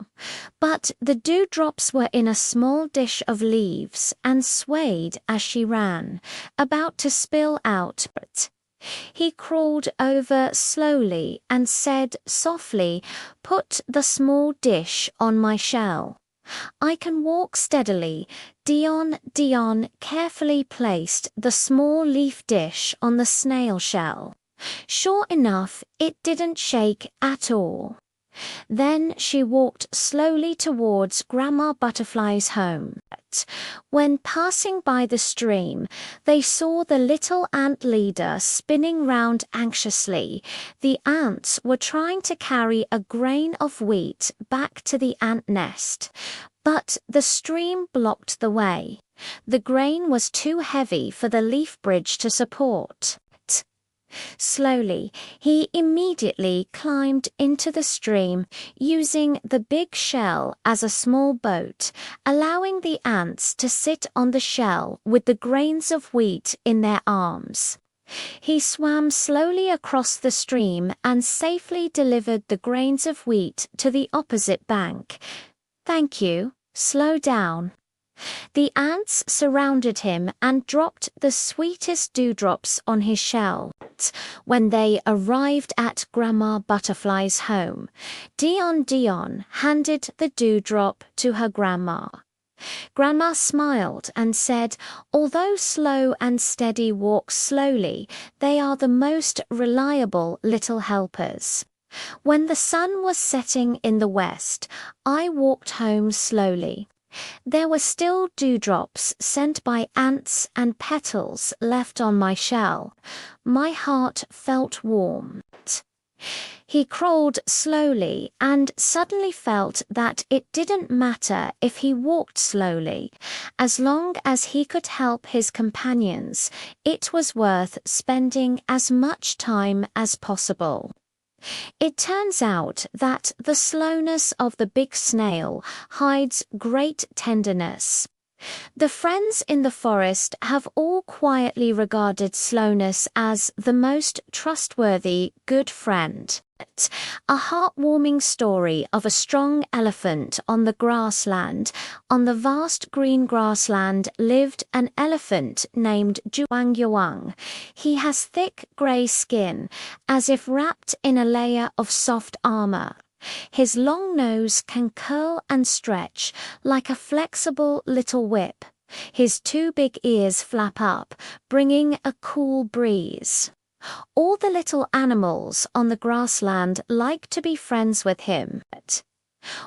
but the dewdrops were in a small dish of leaves and swayed as she ran, about to spill out. He crawled over slowly and said softly, "Put the small dish on my shell. I can walk steadily." Dion carefully placed the small leaf dish on the snail shell. Sure enough, it didn't shake at all. Then she walked slowly towards Grandma Butterfly's home. When passing by the stream, they saw the little ant leader spinning round anxiously. The ants were trying to carry a grain of wheat back to the ant nest, but the stream blocked the way. The grain was too heavy for the leaf bridge to support. Slowly, he immediately climbed into the stream, using the big shell as a small boat, allowing the ants to sit on the shell with the grains of wheat in their arms. He swam slowly across the stream and safely delivered the grains of wheat to the opposite bank. "Thank you. Slow down." The ants surrounded him and dropped the sweetest dewdrops on his shell. When they arrived at Grandma Butterfly's home, Dion handed the dewdrop to her grandma. Grandma smiled and said, "Although Slow and Steady walk slowly, they are the most reliable little helpers." When the sun was setting in the west, I walked home slowly. There were still dewdrops sent by ants and petals left on my shell. My heart felt warm. He crawled slowly and suddenly felt that it didn't matter if he walked slowly. As long as he could help his companions, it was worth spending as much time as possible. It turns out that the slowness of the big snail hides great tenderness. The friends in the forest have all quietly regarded slowness as the most trustworthy good friend. A heartwarming story of a strong elephant on the grassland. On the vast green grassland lived an elephant named Yuang. He has thick grey skin, as if wrapped in a layer of soft armor. His long nose can curl and stretch like a flexible little whip. His two big ears flap up, bringing a cool breeze. All the little animals on the grassland like to be friends with him.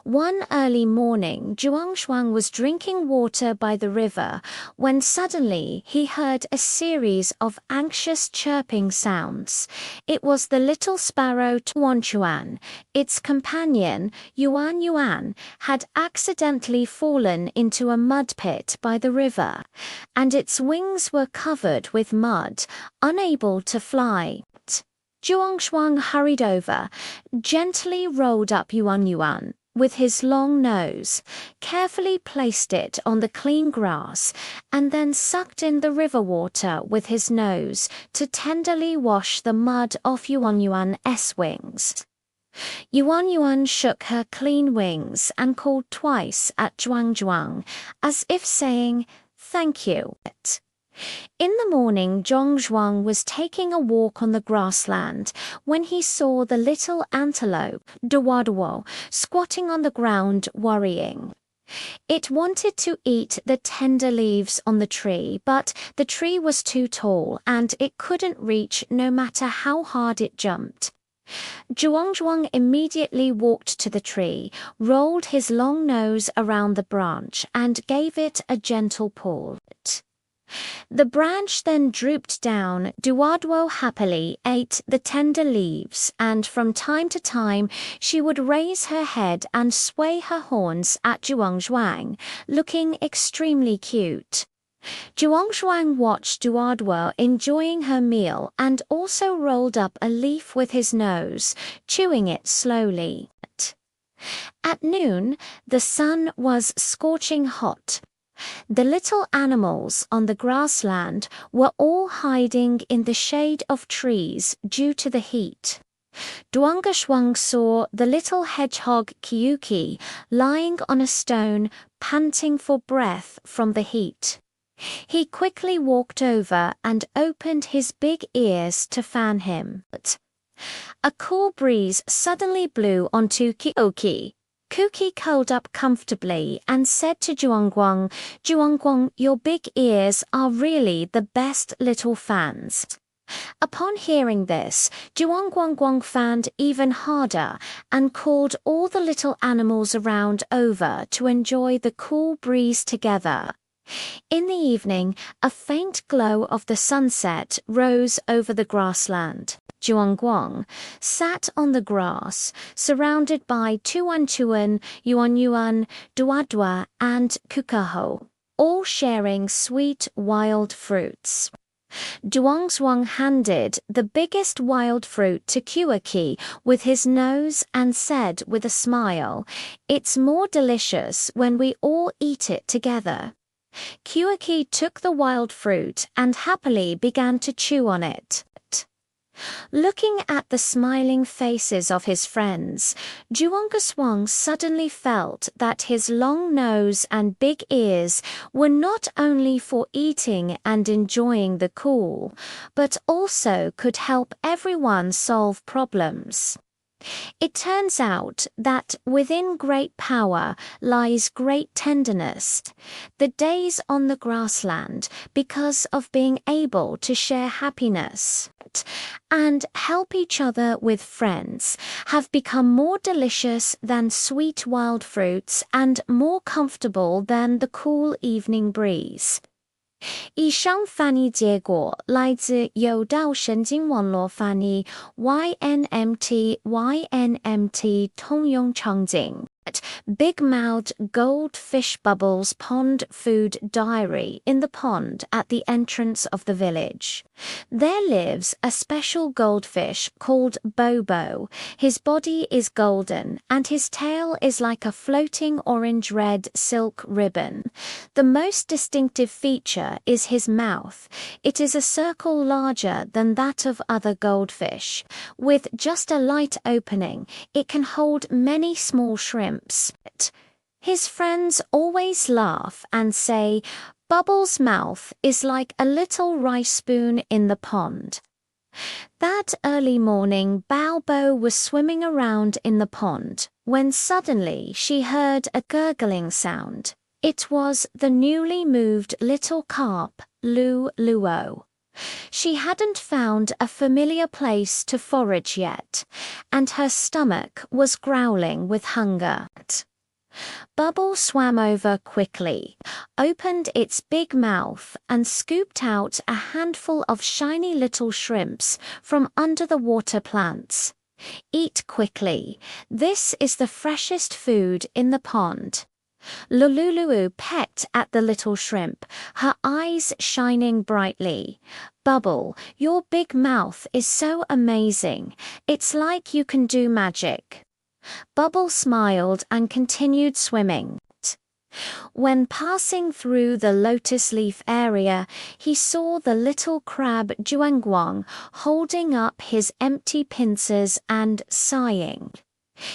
One early morning, Zhuang was drinking water by the river when suddenly he heard a series of anxious chirping sounds. It was the little sparrow Tuan. Its companion, Yuan, had accidentally fallen into a mud pit by the river, and its wings were covered with mud, unable to fly. Zhuang hurried over, gently rolled up Yuan with his long nose, carefully placed it on the clean grass, and then sucked in the river water with his nose to tenderly wash the mud off Yuan's wings. Yuan shook her clean wings and called twice at Zhuang, as if saying, "Thank you." In the morning, Zhuang was taking a walk on the grassland when he saw the little antelope, Duo, squatting on the ground worrying. It wanted to eat the tender leaves on the tree, but the tree was too tall and it couldn't reach no matter how hard it jumped. Zhuang immediately walked to the tree, rolled his long nose around the branch, and gave it a gentle pull. The branch then drooped down. Duoduo happily ate the tender leaves, and from time to time she would raise her head and sway her horns at Zhuang, looking extremely cute. Zhuang watched Duoduo enjoying her meal and also rolled up a leaf with his nose, chewing it slowly. At noon, the sun was scorching hot. The little animals on the grassland were all hiding in the shade of trees due to the heat. Duoduo saw the little hedgehog Kyuki lying on a stone, panting for breath from the heat. He quickly walked over and opened his big ears to fan him. A cool breeze suddenly blew onto Kyuki. Kuki curled up comfortably and said to Zhuang, your big ears are really the best little fans. Upon hearing this, Zhuang fanned even harder and called all the little animals around over to enjoy the cool breeze together. In the evening, a faint glow of the sunset rose over the grassland. Zhuang sat on the grass, surrounded by Tuan, Yuan, Duoduo, and Kukaho, all sharing sweet wild fruits. Zhuang handed the biggest wild fruit to Kyuki with his nose and said with a smile, "It's more delicious when we all eat it together." Kyuki took the wild fruit and happily began to chew on it. Looking at the smiling faces of his friends, Zhuang suddenly felt that his long nose and big ears were not only for eating and enjoying the cool, but also could help everyone solve problems. It turns out that within great power lies great tenderness. The days on the grassland, because of being able to share happiness and help each other with friends, have become more delicious than sweet wild fruits and more comfortable than the cool evening breeze. 以上翻译结果来自有道神经网络翻译 YNMT 通用场景 Big-mouthed goldfish Bubbles' pond food diary in the pond at the entrance of the village. There lives a special goldfish called Bobo. His body is golden and his tail is like a floating orange-red silk ribbon. The most distinctive feature is his mouth. It is a circle larger than that of other goldfish. With just a light opening, it can hold many small shrimps. His friends always laugh and say, Bubbles' mouth is like a little rice spoon in the pond. That early morning, Baobo was swimming around in the pond when suddenly she heard a gurgling sound. It was the newly moved little carp, Luo. She hadn't found a familiar place to forage yet, and her stomach was growling with hunger. Bubble swam over quickly, opened its big mouth, and scooped out a handful of shiny little shrimps from under the water plants. Eat quickly. This is the freshest food in the pond. Lululu pecked at the little shrimp, her eyes shining brightly. Bubble, your big mouth is so amazing. It's like you can do magic. Bubble smiled and continued swimming. When passing through the lotus leaf area, he saw the little crab Zhuang holding up his empty pincers and sighing.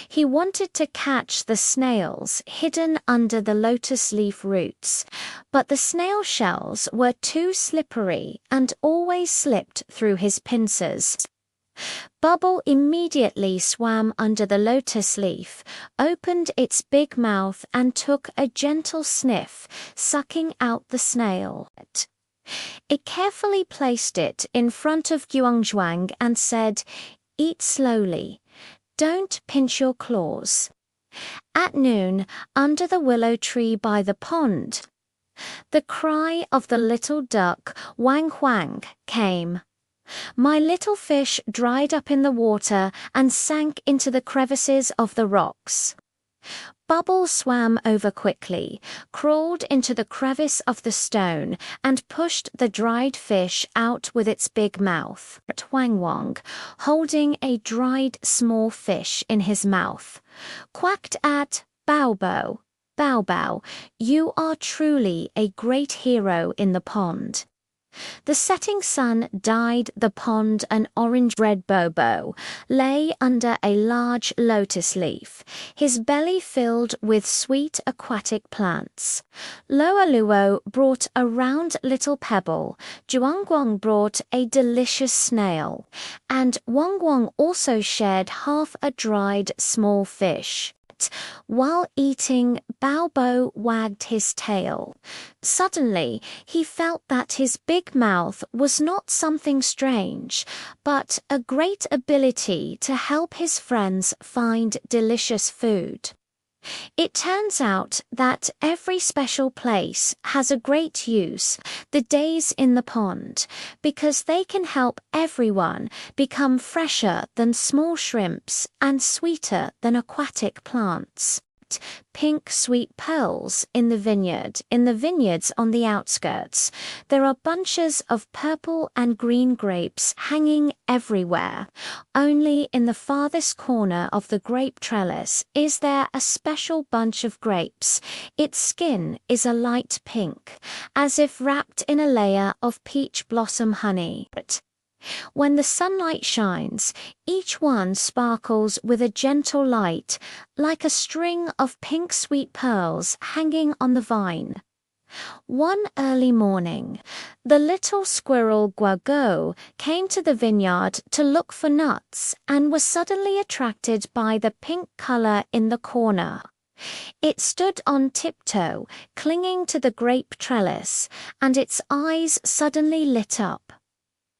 He wanted to catch the snails hidden under the lotus leaf roots, but the snail shells were too slippery and always slipped through his pincers. Bubble immediately swam under the lotus leaf, opened its big mouth and took a gentle sniff, sucking out the snail. It carefully placed it in front of Guangzhuang and said, "Eat slowly. Don't pinch your claws." At noon, under the willow tree by the pond, the cry of the little duck, Wang Huang, came. My little fish dried up in the water and sank into the crevices of the rocks. Bubble swam over quickly, crawled into the crevice of the stone, and pushed the dried fish out with its big mouth. Wang Wang, holding a dried small fish in his mouth, quacked at Bao Bao. Bao Bao, you are truly a great hero in the pond. The setting sun dyed the pond an orange-red. Bobo lay under a large lotus leaf, his belly filled with sweet aquatic plants. Loa Luo brought a round little pebble, Zhuangguang brought a delicious snail, and Wang Guang also shared half a dried small fish. While eating, Bao Bao wagged his tail. Suddenly, he felt that his big mouth was not something strange, but a great ability to help his friends find delicious food. It turns out that every special place has a great use, the days in the pond, because they can help everyone become fresher than small shrimps and sweeter than aquatic plants. Pink sweet pearls in the vineyards on the outskirts. There are bunches of purple and green grapes hanging everywhere. Only in the farthest corner of the grape trellis is there a special bunch of grapes. Its skin is a light pink, as if wrapped in a layer of peach blossom honey. When the sunlight shines, each one sparkles with a gentle light, like a string of pink sweet pearls hanging on the vine. One early morning, the little squirrel Guago came to the vineyard to look for nuts and was suddenly attracted by the pink color in the corner. It stood on tiptoe, clinging to the grape trellis, and its eyes suddenly lit up.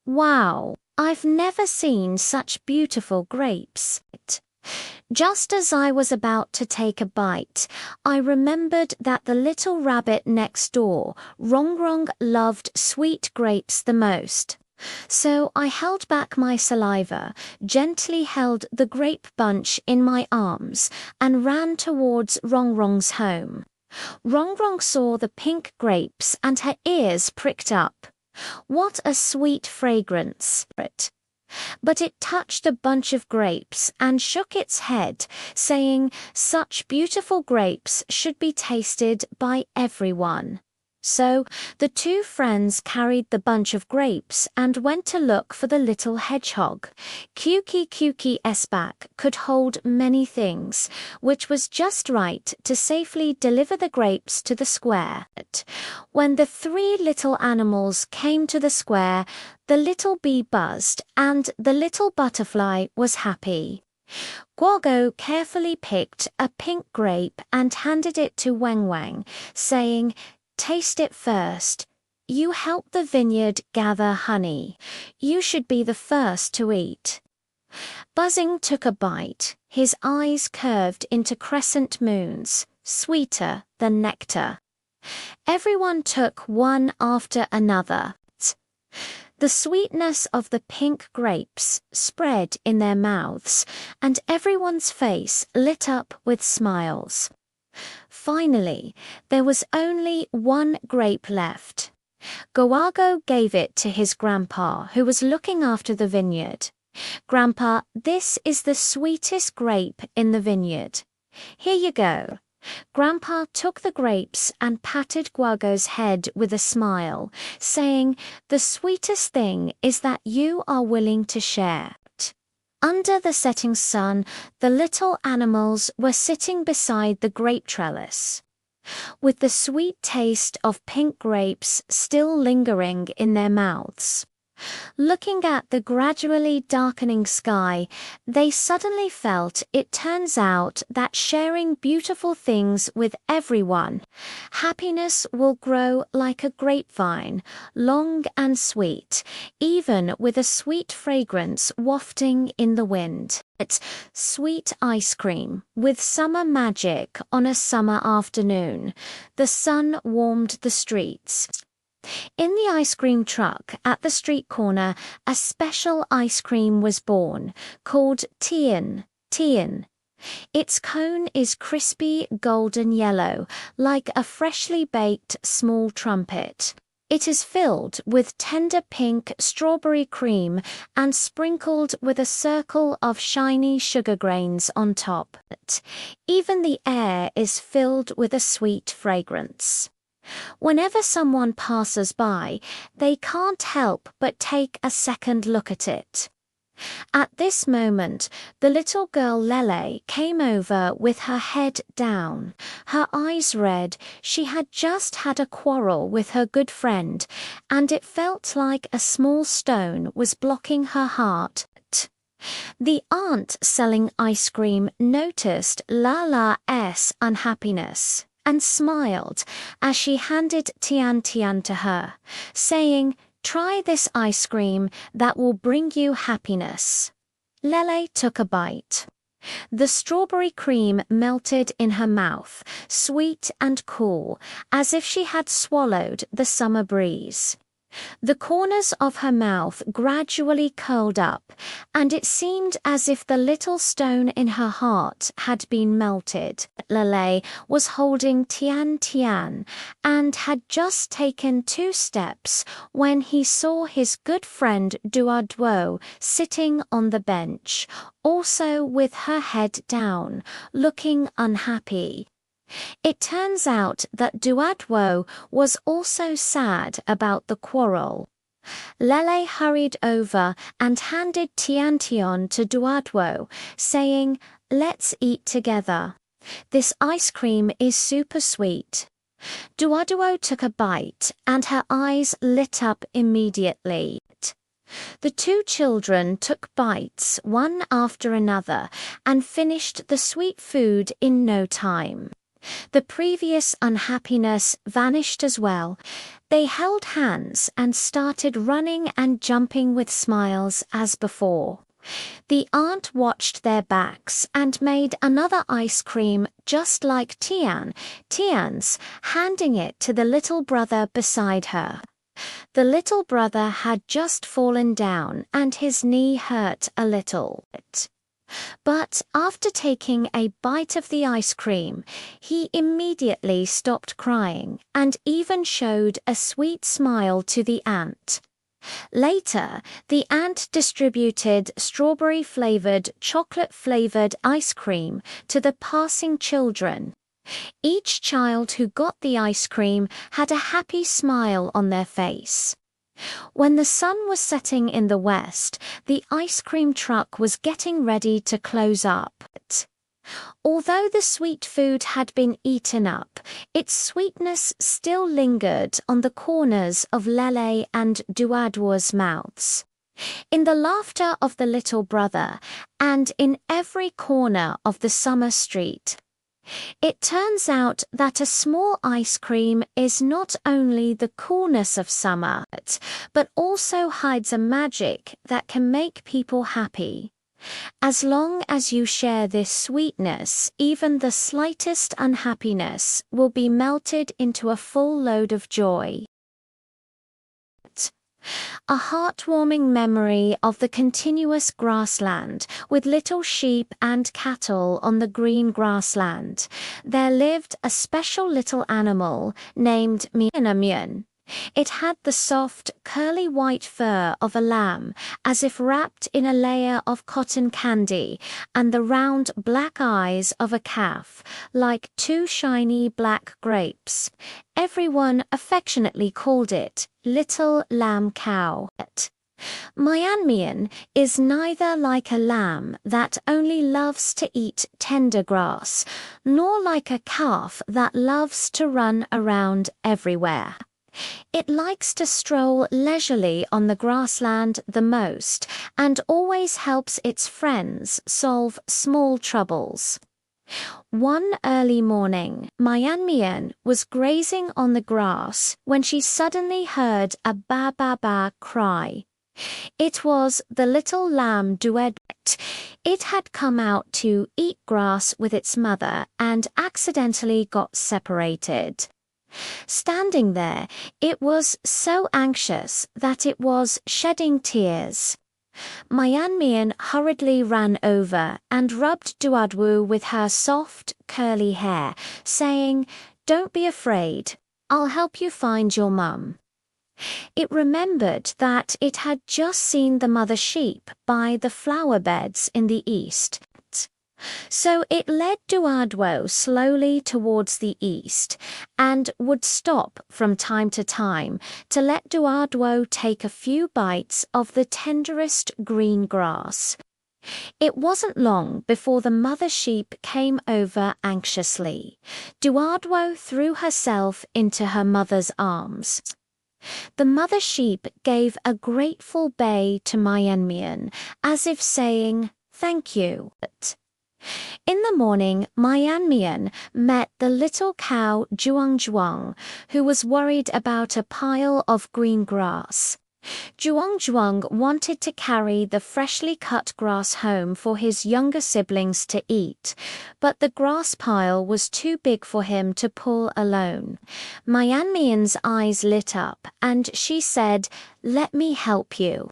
Wow, I've never seen such beautiful grapes. Just as I was about to take a bite, I remembered that the little rabbit next door, Rongrong, loved sweet grapes the most. So I held back my saliva, gently held the grape bunch in my arms, and ran towards Rongrong's home. Rongrong saw the pink grapes and her ears pricked up. What a sweet fragrance! But it touched a bunch of grapes and shook its head, saying, "Such beautiful grapes should be tasted by everyone." So the two friends carried the bunch of grapes and went to look for the little hedgehog. Kuki's back could hold many things, which was just right to safely deliver the grapes to the square. When the three little animals came to the square, the little bee buzzed and the little butterfly was happy. Guogo carefully picked a pink grape and handed it to Wang Wang, saying, "Taste it first. You help the vineyard gather honey. You should be the first to eat." Buzzing took a bite, his eyes curved into crescent moons, sweeter than nectar. Everyone took one after another. The sweetness of the pink grapes spread in their mouths, and everyone's face lit up with smiles. Finally, there was only one grape left. Goago gave it to his grandpa, who was looking after the vineyard. "Grandpa, this is the sweetest grape in the vineyard. Here you go." Grandpa took the grapes and patted Guago's head with a smile, saying, "The sweetest thing is that you are willing to share." Under the setting sun, the little animals were sitting beside the grape trellis. With the sweet taste of pink grapes still lingering in their mouths, Looking at the gradually darkening sky, they suddenly felt it turns out that sharing beautiful things with everyone, happiness will grow like a grapevine, long and sweet, even with a sweet fragrance wafting in the wind. It's sweet ice cream with summer magic on a summer afternoon. The sun warmed the streets. In the ice cream truck at the street corner, a special ice cream was born, called Tian. Its cone is crispy golden yellow, like a freshly baked small trumpet. It is filled with tender pink strawberry cream and sprinkled with a circle of shiny sugar grains on top. Even the air is filled with a sweet fragrance. Whenever someone passes by, they can't help but take a second look at it. At this moment, the little girl Lele came over with her head down, her eyes red. She had just had a quarrel with her good friend, and it felt like a small stone was blocking her heart. The aunt selling ice cream noticed Lala's unhappiness and smiled as she handed Tian to her, saying, "Try this ice cream that will bring you happiness." Lele took a bite. The strawberry cream melted in her mouth, sweet and cool, as if she had swallowed the summer breeze. The corners of her mouth gradually curled up, and it seemed as if the little stone in her heart had been melted. Lele was holding Tian and had just taken 2 steps when he saw his good friend Duo sitting on the bench, also with her head down, looking unhappy. It turns out that Duo was also sad about the quarrel. Lele hurried over and handed Tian to Duo, saying, "Let's eat together. This ice cream is super sweet." Duo took a bite and her eyes lit up immediately. The 2 children took bites one after another and finished the sweet food in no time. The previous unhappiness vanished as well. They held hands and started running and jumping with smiles as before. The aunt watched their backs and made another ice cream just like Tian's, handing it to the little brother beside her. The little brother had just fallen down and his knee hurt a little. But after taking a bite of the ice cream, he immediately stopped crying and even showed a sweet smile to the aunt. Later, the aunt distributed strawberry-flavored, chocolate-flavored ice cream to the passing children. Each child who got the ice cream had a happy smile on their face. When the sun was setting in the west, the ice cream truck was getting ready to close up. Although the sweet food had been eaten up, its sweetness still lingered on the corners of Lele and Duo's mouths, in the laughter of the little brother, and in every corner of the summer street. It turns out that a small ice cream is not only the coolness of summer, but also hides a magic that can make people happy. As long as you share this sweetness, even the slightest unhappiness will be melted into a full load of joy. A heartwarming memory of the continuous grassland, with little sheep and cattle on the green grassland. There lived a special little animal named Mian. It had the soft, curly white fur of a lamb, as if wrapped in a layer of cotton candy, and the round black eyes of a calf, like 2 shiny black grapes. Everyone affectionately called it Little Lamb Cow. Mian is neither like a lamb that only loves to eat tender grass, nor like a calf that loves to run around everywhere. It likes to stroll leisurely on the grassland the most and always helps its friends solve small troubles. One early morning, Myanmian was grazing on the grass when she suddenly heard a ba-ba-ba cry. It was the little lamb Duet. It had come out to eat grass with its mother and accidentally got separated. Standing there, it was so anxious that it was shedding tears. Myanmian hurriedly ran over and rubbed Duadwu with her soft, curly hair, saying, "Don't be afraid. I'll help you find your mum." It remembered that it had just seen the mother sheep by the flower beds in the east. So it led Duadwo slowly towards the east and would stop from time to time to let Duadwo take a few bites of the tenderest green grass. It wasn't long before the mother sheep came over anxiously. Duadwo threw herself into her mother's arms. The mother sheep gave a grateful bay to Myanmian, as if saying, "Thank you." In the morning, Myanmian met the little cow Juang, who was worried about a pile of green grass. Juang wanted to carry the freshly cut grass home for his younger siblings to eat, but the grass pile was too big for him to pull alone. Myanmian's eyes lit up, and she said, "Let me help you."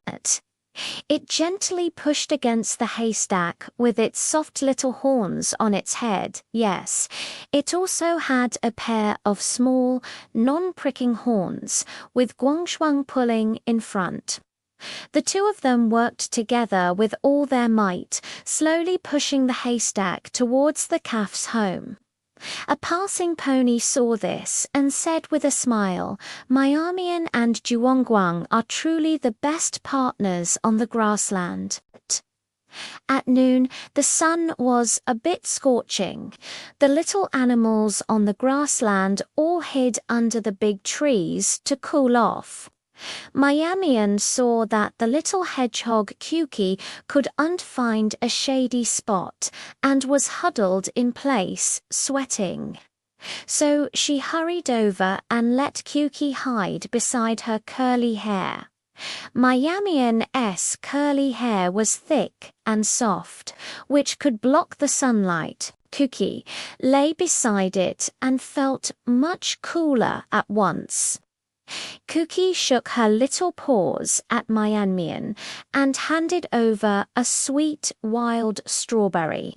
It gently pushed against the haystack with its soft little horns on its head. Yes, it also had a pair of small, non-pricking horns, with Guangshuang pulling in front. The two of them worked together with all their might, slowly pushing the haystack towards the calf's home. A passing pony saw this and said with a smile, "Myanmian and Juangguang are truly the best partners on the grassland." At noon, the sun was a bit scorching. The little animals on the grassland all hid under the big trees to cool off. Myanmian saw that the little hedgehog Kuki could find a shady spot and was huddled in place, sweating. So she hurried over and let Kuki hide beside her curly hair. Myanmian's curly hair was thick and soft, which could block the sunlight. Kuki lay beside it and felt much cooler at once. Kuki shook her little paws at Myanmian and handed over a sweet wild strawberry.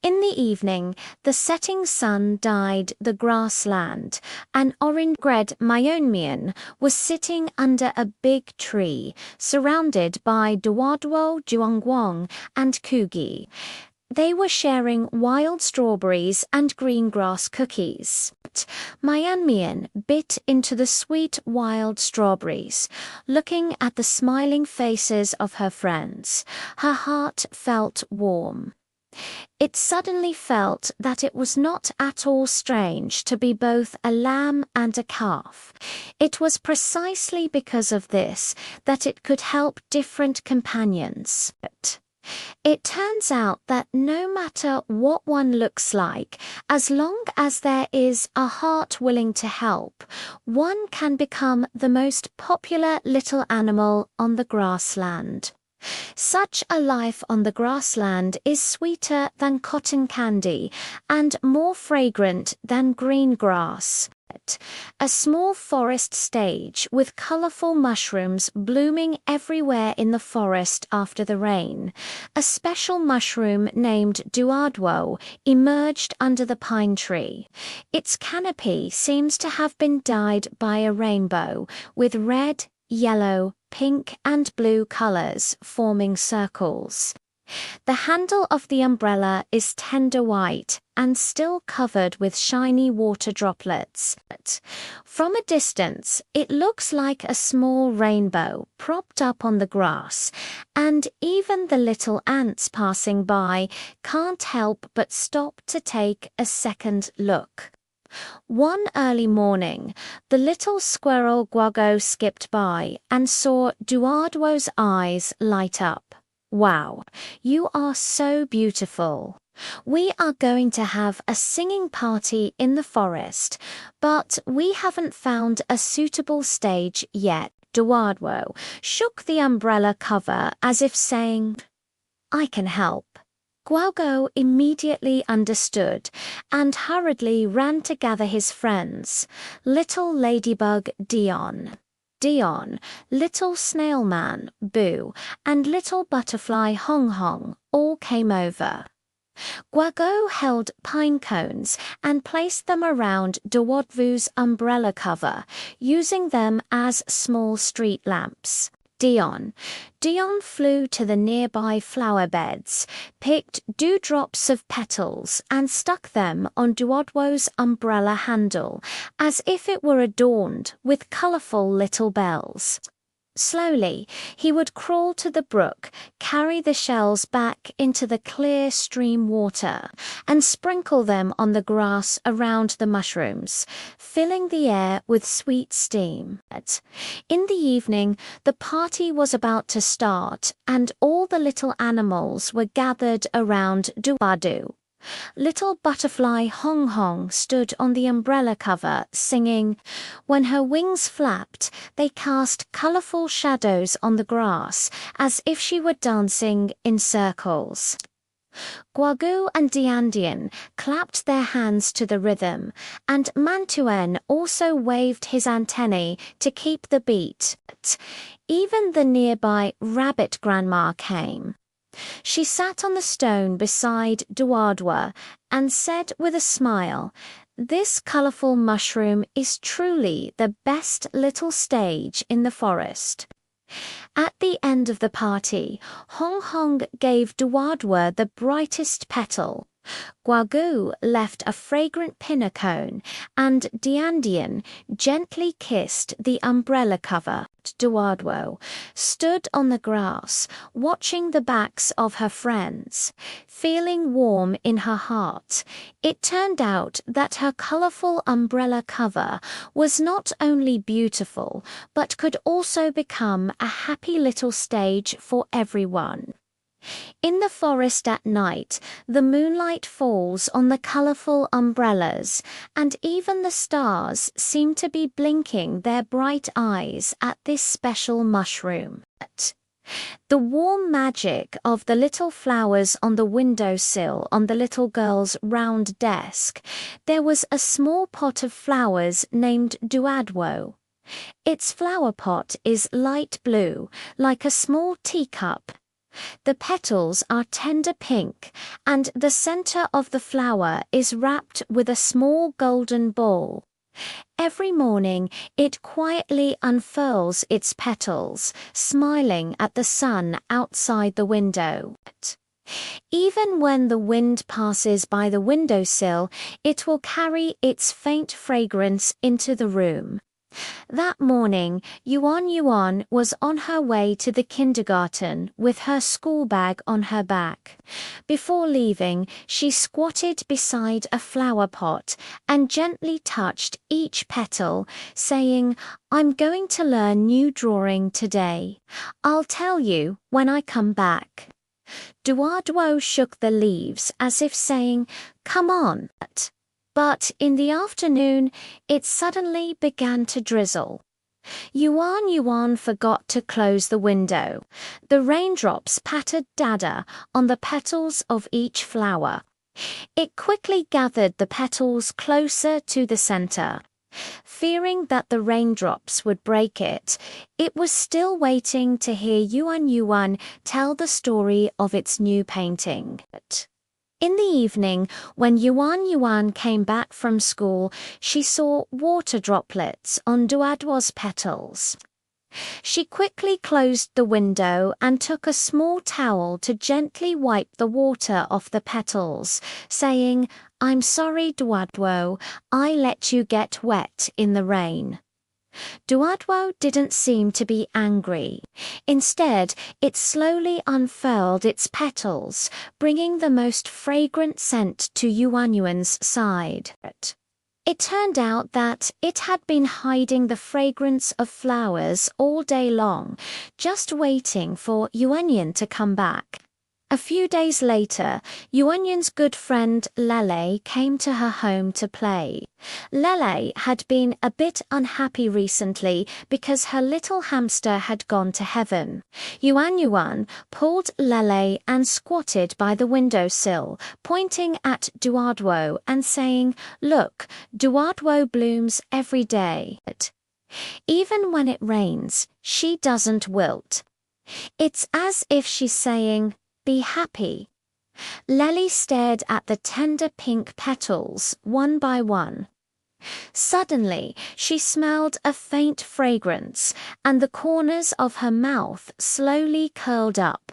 In the evening, the setting sun dyed the grassland. An orange-red Myanmian was sitting under a big tree, surrounded by Duadwo, Juangguang, and Kugi. They were sharing wild strawberries and green grass cookies. Myanmian bit into the sweet wild strawberries, looking at the smiling faces of her friends. Her heart felt warm. It suddenly felt that it was not at all strange to be both a lamb and a calf. It was precisely because of this that it could help different companions. It turns out that no matter what one looks like, as long as there is a heart willing to help, one can become the most popular little animal on the grassland. Such a life on the grassland is sweeter than cotton candy and more fragrant than green grass. A small forest stage with colorful mushrooms blooming everywhere in the forest after the rain. A special mushroom named Duadwo emerged under the pine tree. Its canopy seems to have been dyed by a rainbow, with red, yellow, pink and blue colors forming circles. The handle of the umbrella is tender white and still covered with shiny water droplets. From a distance, it looks like a small rainbow propped up on the grass, and even the little ants passing by can't help but stop to take a second look. One early morning, the little squirrel Guago skipped by and saw Duardwo's eyes light up. Wow, you are so beautiful. We are going to have a singing party in the forest, but we haven't found a suitable stage yet. Duardwo shook the umbrella cover as if saying, I can help. Guago immediately understood and hurriedly ran to gather his friends, little ladybug Dion, little snail man Boo, and little butterfly Hong Hong all came over. Guago held pine cones and placed them around Duardwo's umbrella cover, using them as small street lamps. Dion flew to the nearby flower beds, picked dewdrops of petals and stuck them on Duardwo's umbrella handle, as if it were adorned with colourful little bells. Slowly, he would crawl to the brook, carry the shells back into the clear stream water, and sprinkle them on the grass around the mushrooms, filling the air with sweet steam. In the evening, the party was about to start, and all the little animals were gathered around Duardwo. Little butterfly Hong Hong stood on the umbrella cover, singing. When her wings flapped, they cast colourful shadows on the grass, as if she were dancing in circles. Guagu and Diandian clapped their hands to the rhythm, and Mantuen also waved his antennae to keep the beat. Even the nearby rabbit grandma came. She sat on the stone beside Duardwo and said with a smile, This colourful mushroom is truly the best little stage in the forest. At the end of the party, Hong Hong gave Duardwo the brightest petal. Guagu left a fragrant pinna cone, and Diandian gently kissed the umbrella cover. Duardwo stood on the grass, watching the backs of her friends, feeling warm in her heart. It turned out that her colourful umbrella cover was not only beautiful, but could also become a happy little stage for everyone. In the forest at night, the moonlight falls on the colourful umbrellas, and even the stars seem to be blinking their bright eyes at this special mushroom. The warm magic of the little flowers on the windowsill on the little girl's round desk. There was a small pot of flowers named Duardwo. Its flower pot is light blue, like a small teacup. The petals are tender pink, and the center of the flower is wrapped with a small golden ball. Every morning, it quietly unfurls its petals, smiling at the sun outside the window. Even when the wind passes by the windowsill, it will carry its faint fragrance into the room. That morning, Yuan was on her way to the kindergarten with her school bag on her back. Before leaving, she squatted beside a flower pot and gently touched each petal, saying, I'm going to learn new drawing today. I'll tell you when I come back. Duardwo shook the leaves as if saying, Come on. But in the afternoon, it suddenly began to drizzle. Yuan forgot to close the window. The raindrops pattered dada on the petals of each flower. It quickly gathered the petals closer to the center. Fearing that the raindrops would break it, it was still waiting to hear Yuan tell the story of its new painting. In the evening, when Yuan came back from school, she saw water droplets on Duardwo's petals. She quickly closed the window and took a small towel to gently wipe the water off the petals, saying, I'm sorry, Duardwo, I let you get wet in the rain. Duardwo didn't seem to be angry. Instead, it slowly unfurled its petals, bringing the most fragrant scent to Yuan's side. It turned out that it had been hiding the fragrance of flowers all day long, just waiting for Yuanyuan to come back. A few days later, Yuanyuan's good friend Lele came to her home to play. Lele had been a bit unhappy recently because her little hamster had gone to heaven. Yuanyuan pulled Lele and squatted by the windowsill, pointing at Duardwo and saying, "Look, Duardwo blooms every day. Even when it rains, she doesn't wilt." It's as if she's saying, "Be happy." Lele stared at the tender pink petals, one by one. Suddenly, she smelled a faint fragrance, and the corners of her mouth slowly curled up.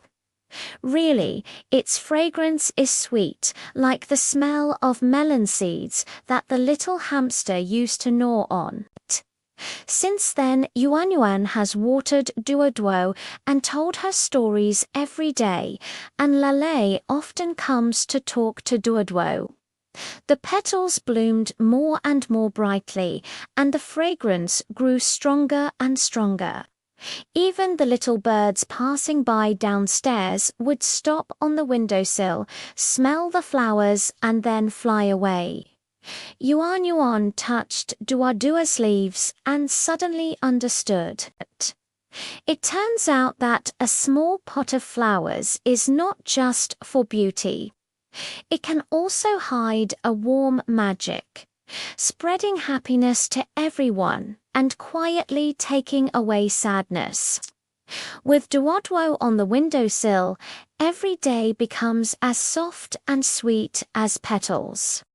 Really, its fragrance is sweet, like the smell of melon seeds that the little hamster used to gnaw on. Since then, Yuanyuan has watered Duodwo and told her stories every day, and Lele often comes to talk to Duodwo. The petals bloomed more and more brightly, and the fragrance grew stronger and stronger. Even the little birds passing by downstairs would stop on the windowsill, smell the flowers, and then fly away. Yuanyuan touched Duadua's leaves and suddenly understood. It turns out that a small pot of flowers is not just for beauty. It can also hide a warm magic, spreading happiness to everyone and quietly taking away sadness. With Duodwo on the windowsill, every day becomes as soft and sweet as petals.